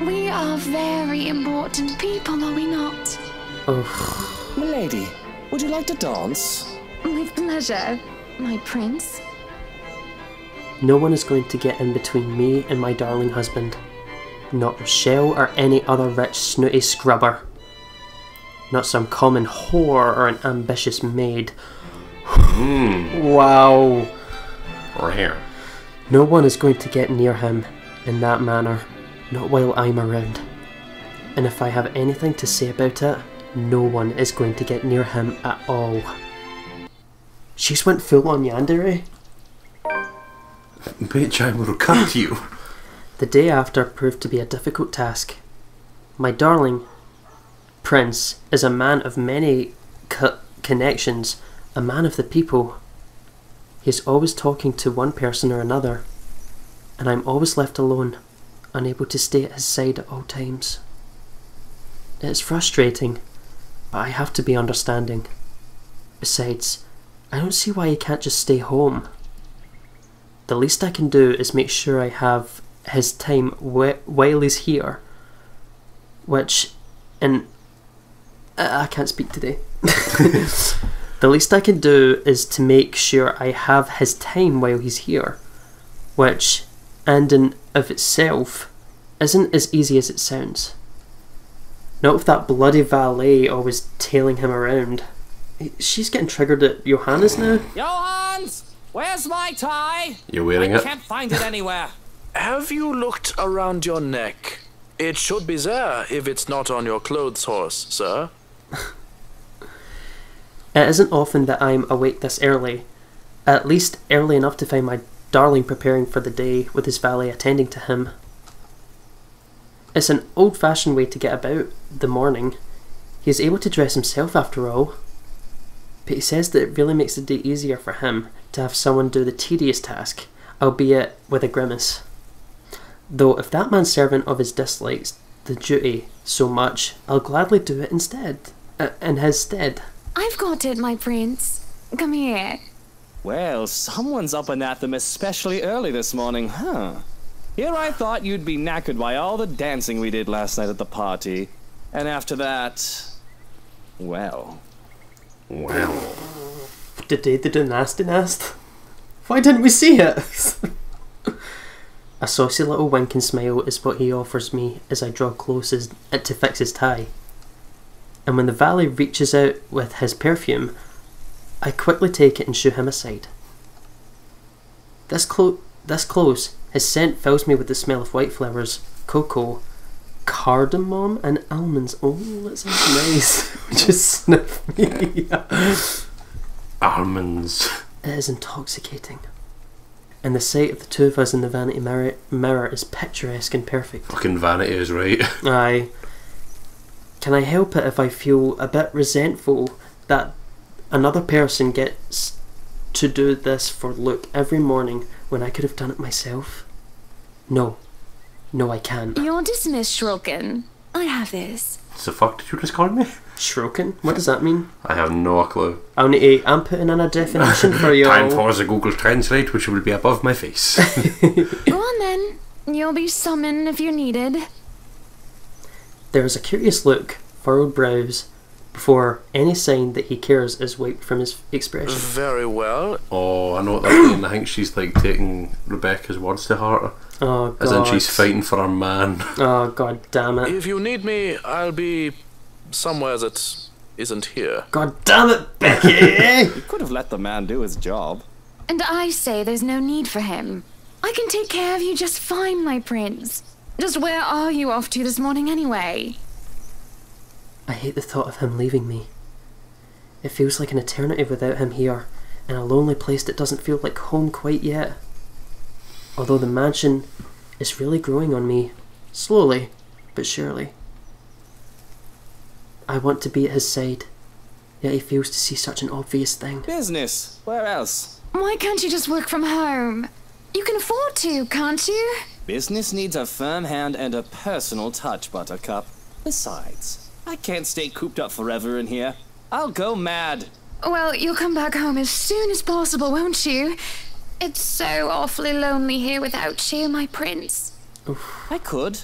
We are very important people, are we not? Oh. Milady, would you like to dance? With pleasure, my prince. No one is going to get in between me and my darling husband. Not Rochelle or any other rich snooty scrubber. Not some common whore or an ambitious maid. Wow. Or here. No one is going to get near him in that manner, not while I'm around. And if I have anything to say about it, no one is going to get near him at all. She's went full on yandere. Bitch, I will cut you. The day after proved to be a difficult task. My darling prince is a man of many connections, a man of the people. He's always talking to one person or another, and I'm always left alone, unable to stay at his side at all times. It's frustrating, but I have to be understanding. Besides, I don't see why he can't just stay home. The least I can do is make sure I have his time while he's here, which, and I can't speak today. The least I can do is to make sure I have his time while he's here, which, and in of itself, isn't as easy as it sounds. Not with that bloody valet always tailing him around. She's getting triggered at Johannes now. Johannes! Where's my tie? You're wearing it? I can't find it anywhere. Have you looked around your neck? It should be there if it's not on your clothes horse, sir. It isn't often that I'm awake this early, at least early enough to find my darling preparing for the day with his valet attending to him. It's an old-fashioned way to get about the morning. He is able to dress himself after all. But he says that it really makes the day easier for him to have someone do the tedious task, albeit with a grimace. Though if that manservant of his dislikes the duty so much, I'll gladly do it instead. In his stead. I've got it, my prince. Come here. Well, someone's up and at them especially early this morning, huh? Here I thought you'd be knackered by all the dancing we did last night at the party. And after that... well... Well... Today they do nasty nast. Why didn't we see it? A saucy little wink and smile is what he offers me as I draw close to fix his tie. And when the valet reaches out with his perfume, I quickly take it and shoo him aside. This close, his scent fills me with the smell of white flowers, cocoa, cardamom, and almonds. Oh, that sounds nice. Just sniff me. Almonds. It is intoxicating. And the sight of the two of us in the vanity mirror is picturesque and perfect. Fucking vanity is right. Aye. Can I help it if I feel a bit resentful that another person gets to do this for Luke every morning when I could have done it myself? No. No, I can't. You're dismissed, Shroken. I have this. The fuck did you just call me? Shroken? What does that mean? I have no clue. I'm putting in a definition for you. Time for the Google Translate, which will be above my face. Go on then. You'll be summoned if you're needed. There is a curious look, furrowed brows, before any sign that he cares is wiped from his expression. Very well. Oh, I know what that means. I think she's like taking Rebecca's words to heart. Oh, God. As in she's fighting for her man. Oh, God damn it. If you need me, I'll be somewhere that isn't here. God damn it, Becky! You could have let the man do his job. And I say there's no need for him. I can take care of you just fine, my prince. Just where are you off to this morning anyway? I hate the thought of him leaving me. It feels like an eternity without him here, in a lonely place that doesn't feel like home quite yet. Although the mansion is really growing on me, slowly, but surely. I want to be at his side, yet he fails to see such an obvious thing. Business. Where else? Why can't you just work from home? You can afford to, can't you? Business needs a firm hand and a personal touch, Buttercup. Besides, I can't stay cooped up forever in here. I'll go mad. Well, you'll come back home as soon as possible, won't you? It's so awfully lonely here without you, my prince. Oof. I could.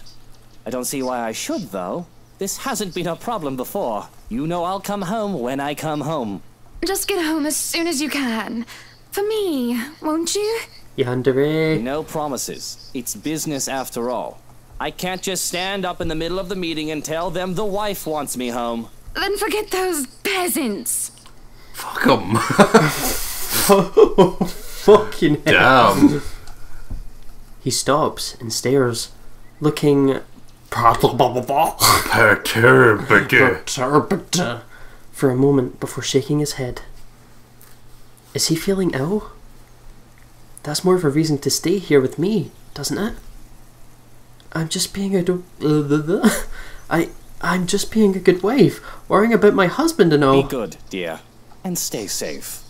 I don't see why I should, though. This hasn't been a problem before. You know I'll come home when I come home. Just get home as soon as you can. For me, won't you? Yandere. No promises. It's business after all. I can't just stand up in the middle of the meeting and tell them the wife wants me home. Then forget those peasants. Fuck 'em. Fucking hell. Damn. He stops and stares, looking perturbed for a moment before shaking his head. Is he feeling ill? That's more of a reason to stay here with me, doesn't it? I'm just being I'm just being a good wife, worrying about my husband and all. Be good, dear, and stay safe.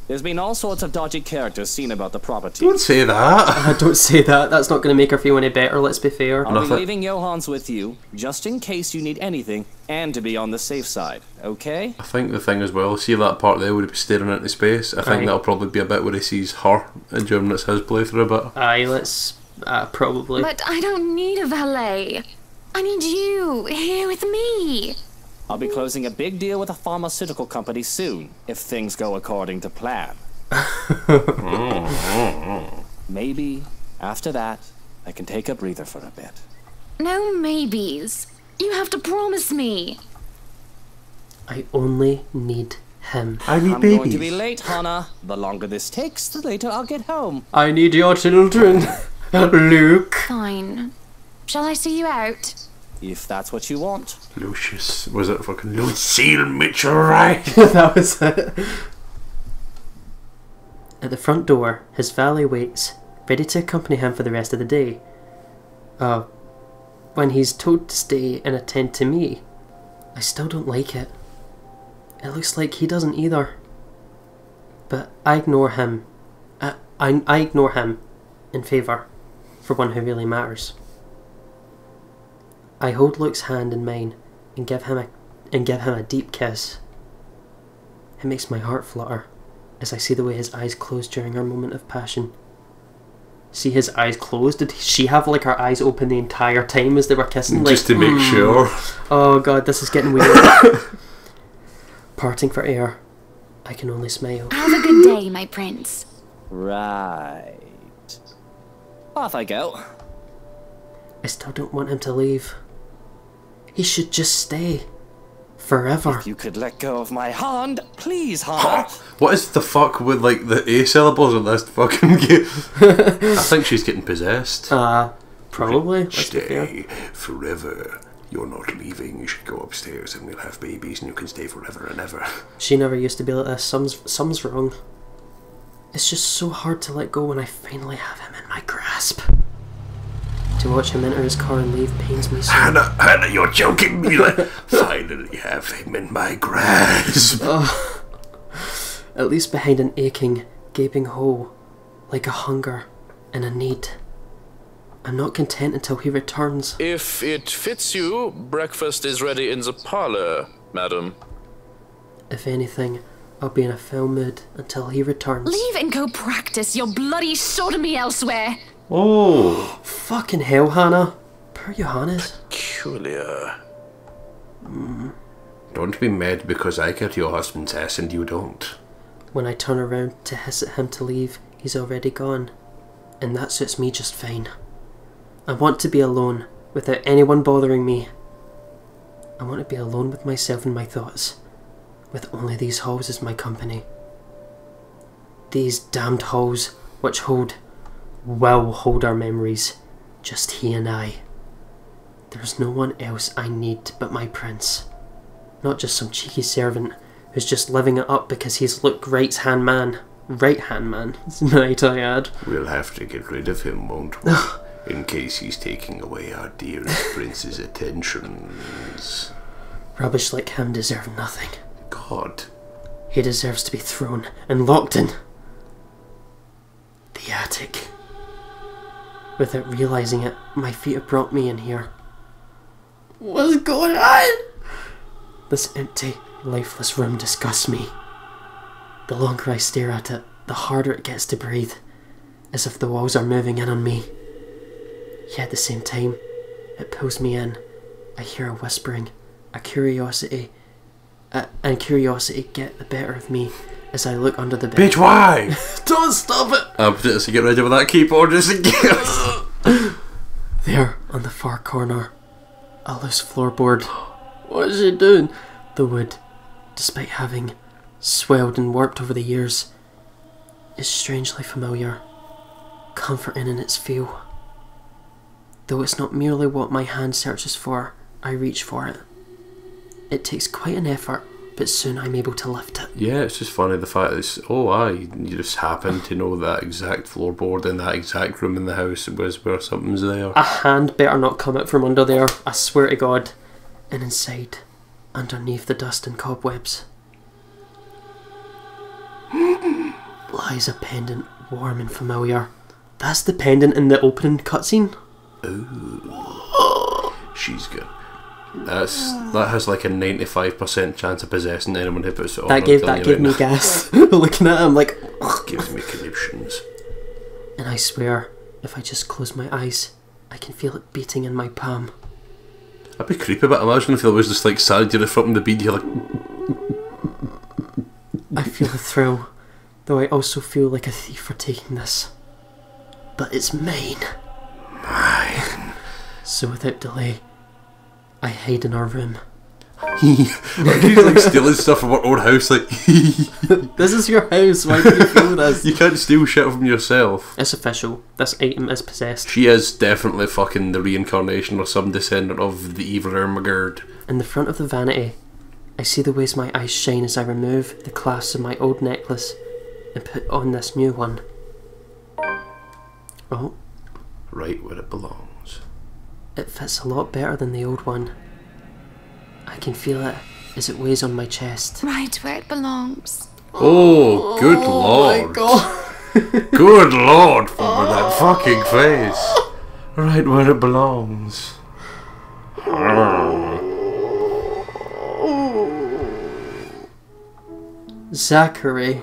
There's been all sorts of dodgy characters seen about the property. Don't say that. Don't say that. That's not going to make her feel any better, let's be fair. I'll be leaving Johans with you, just in case you need anything, and to be on the safe side, okay? I think the thing as well, see that part there where he was staring into space? I think that'll probably be a bit where he sees her during his playthrough a bit. Aye, let's probably. But I don't need a valet. I need you here with me. I'll be closing a big deal with a pharmaceutical company soon, if things go according to plan. Maybe, after that, I can take a breather for a bit. No maybes. You have to promise me. I only need him. I'm going to be late, Hannah. The longer this takes, the later I'll get home. I need your children, Luke. Fine. Shall I see you out? If that's what you want. Lucius, was it fucking Lucille Mitchell, right? That was it. At the front door, his valet waits, ready to accompany him for the rest of the day. When he's told to stay and attend to me, I still don't like it. It looks like he doesn't either. But I ignore him. I ignore him in favour for one who really matters. I hold Luke's hand in mine and give him a deep kiss. It makes my heart flutter as I see the way his eyes close during our moment of passion. See his eyes closed? Did she have like her eyes open the entire time as they were kissing? Just to make sure. Oh god, this is getting weird. Parting for air, I can only smile. Have a good day, my prince. Right. Off I go. I still don't want him to leave. He should just stay. Forever. If you could let go of my hand, please, Hannah. What is the fuck with like the A syllables of this fucking game? I think she's getting possessed. Probably. Stay forever. You're not leaving. You should go upstairs and we'll have babies and you can stay forever and ever. She never used to be like this. Something's wrong. It's just so hard to let go when I finally have him in my grasp. To watch him enter his car and leave pains me so. Hannah, you're joking me. Finally have him in my grasp. At least behind an aching, gaping hole, like a hunger and a need. I'm not content until he returns. If it fits you, breakfast is ready in the parlor, madam. If anything, I'll be in a foul mood until he returns. Leave and go practice your bloody sodomy elsewhere. Oh. Fucking hell, Hannah. Poor Johannes. Peculiar. Don't be mad because I get your husband's ass and you don't. When I turn around to hiss at him to leave, he's already gone. And that suits me just fine. I want to be alone, without anyone bothering me. I want to be alone with myself and my thoughts, with only these halls as my company. These damned halls, which will hold our memories, just he and I. There's no one else I need but my prince. Not just some cheeky servant who's just living it up because he's Luke Wright's hand man. Right hand man, might I add. We'll have to get rid of him, won't we? In case he's taking away our dearest prince's attentions. Rubbish like him deserve nothing. God. He deserves to be thrown and locked in the attic. Without realizing it, my feet have brought me in here. What's going on? This empty, lifeless room disgusts me. The longer I stare at it, the harder it gets to breathe, as if the walls are moving in on me. Yet at the same time, it pulls me in. I hear a whispering, and curiosity get the better of me as I look under the bed. Bitch, why? Don't stop it! I'm just to get rid of that keyboard just in case. There, on the far corner, a loose floorboard. What is she doing? The wood, despite having swelled and warped over the years, is strangely familiar, comforting in its feel. Though it's not merely what my hand searches for, I reach for it. It takes quite an effort, but soon I'm able to lift it. Yeah, it's just funny the fact that it's, you just happen to know that exact floorboard in that exact room in the house was where something's there. A hand better not come out from under there, I swear to God. And inside, underneath the dust and cobwebs, lies a pendant warm and familiar. That's the pendant in the opening cutscene. Ooh. She's good. That has like a 95% chance of possessing anyone who puts it on. That gave me gas. Looking at him like gives me conniptions. And I swear, if I just close my eyes, I can feel it beating in my palm. I'd be creepy, but imagine if there was just like sad you're from the beat, you're like I feel the thrill, though I also feel like a thief for taking this. But it's mine. Mine. So without delay, I hide in our room. He's like stealing stuff from our own house, like this is your house, why do you feel this? You can't steal shit from yourself. It's official. This item is possessed. She is definitely fucking the reincarnation or some descendant of the evil Ermagerd. In the front of the vanity, I see the ways my eyes shine as I remove the clasps of my old necklace and put on this new one. Oh. Right where it belongs. It fits a lot better than the old one. I can feel it as it weighs on my chest. Right where it belongs. Oh, good lord. My God. Good lord, for that fucking face. Right where it belongs. Zachary.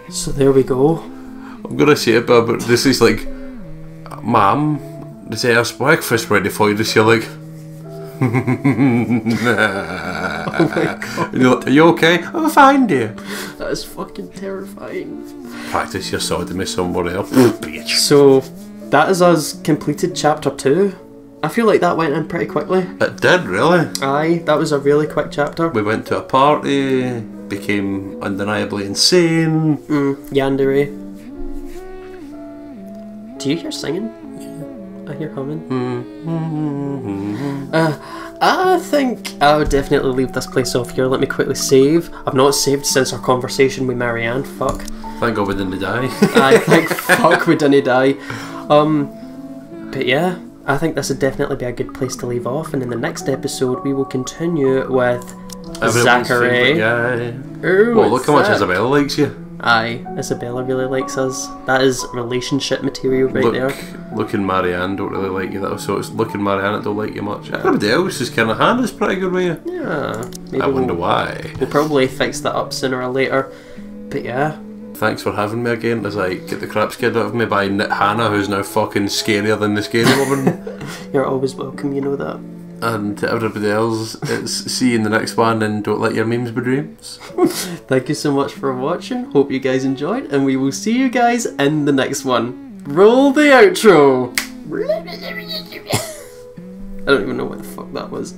So there we go. I'm gonna say it, but this is like, Ma'am, there's breakfast ready for you. Just you're like, oh my God. And you're like, are you okay? I'm fine, dear. That is fucking terrifying. Practice your sodomy somewhere else, bitch. So, that is us completed chapter 2. I feel like that went in pretty quickly. It did, really. Aye, that was a really quick chapter. We went to a party, became undeniably insane. Yandere. Do you hear singing? I hear humming. I think I would definitely leave this place off here. Let me quickly save. I've not saved since our conversation with Marianne. Fuck. Thank God we didn't die. I think fuck we didn't die. But yeah, I think this would definitely be a good place to leave off. And in the next episode, we will continue with Zachary. Well, look how much Isabella likes you. Aye, Isabella really likes us. That is relationship material there. Luke and Marianne don't really like you, though, so it's Luke and Marianne that don't like you much. Everybody else is kind of Hannah's pretty good with you. Yeah. I wonder why. We'll probably fix that up sooner or later. But yeah. Thanks for having me again as I get the crap scared out of me by Hannah, who's now fucking scarier than the scary woman. You're always welcome, you know that. And to everybody else, it's see you in the next one, and don't let your memes be dreams. Thank you so much for watching. Hope you guys enjoyed, and we will see you guys in the next one. Roll the outro! I don't even know what the fuck that was.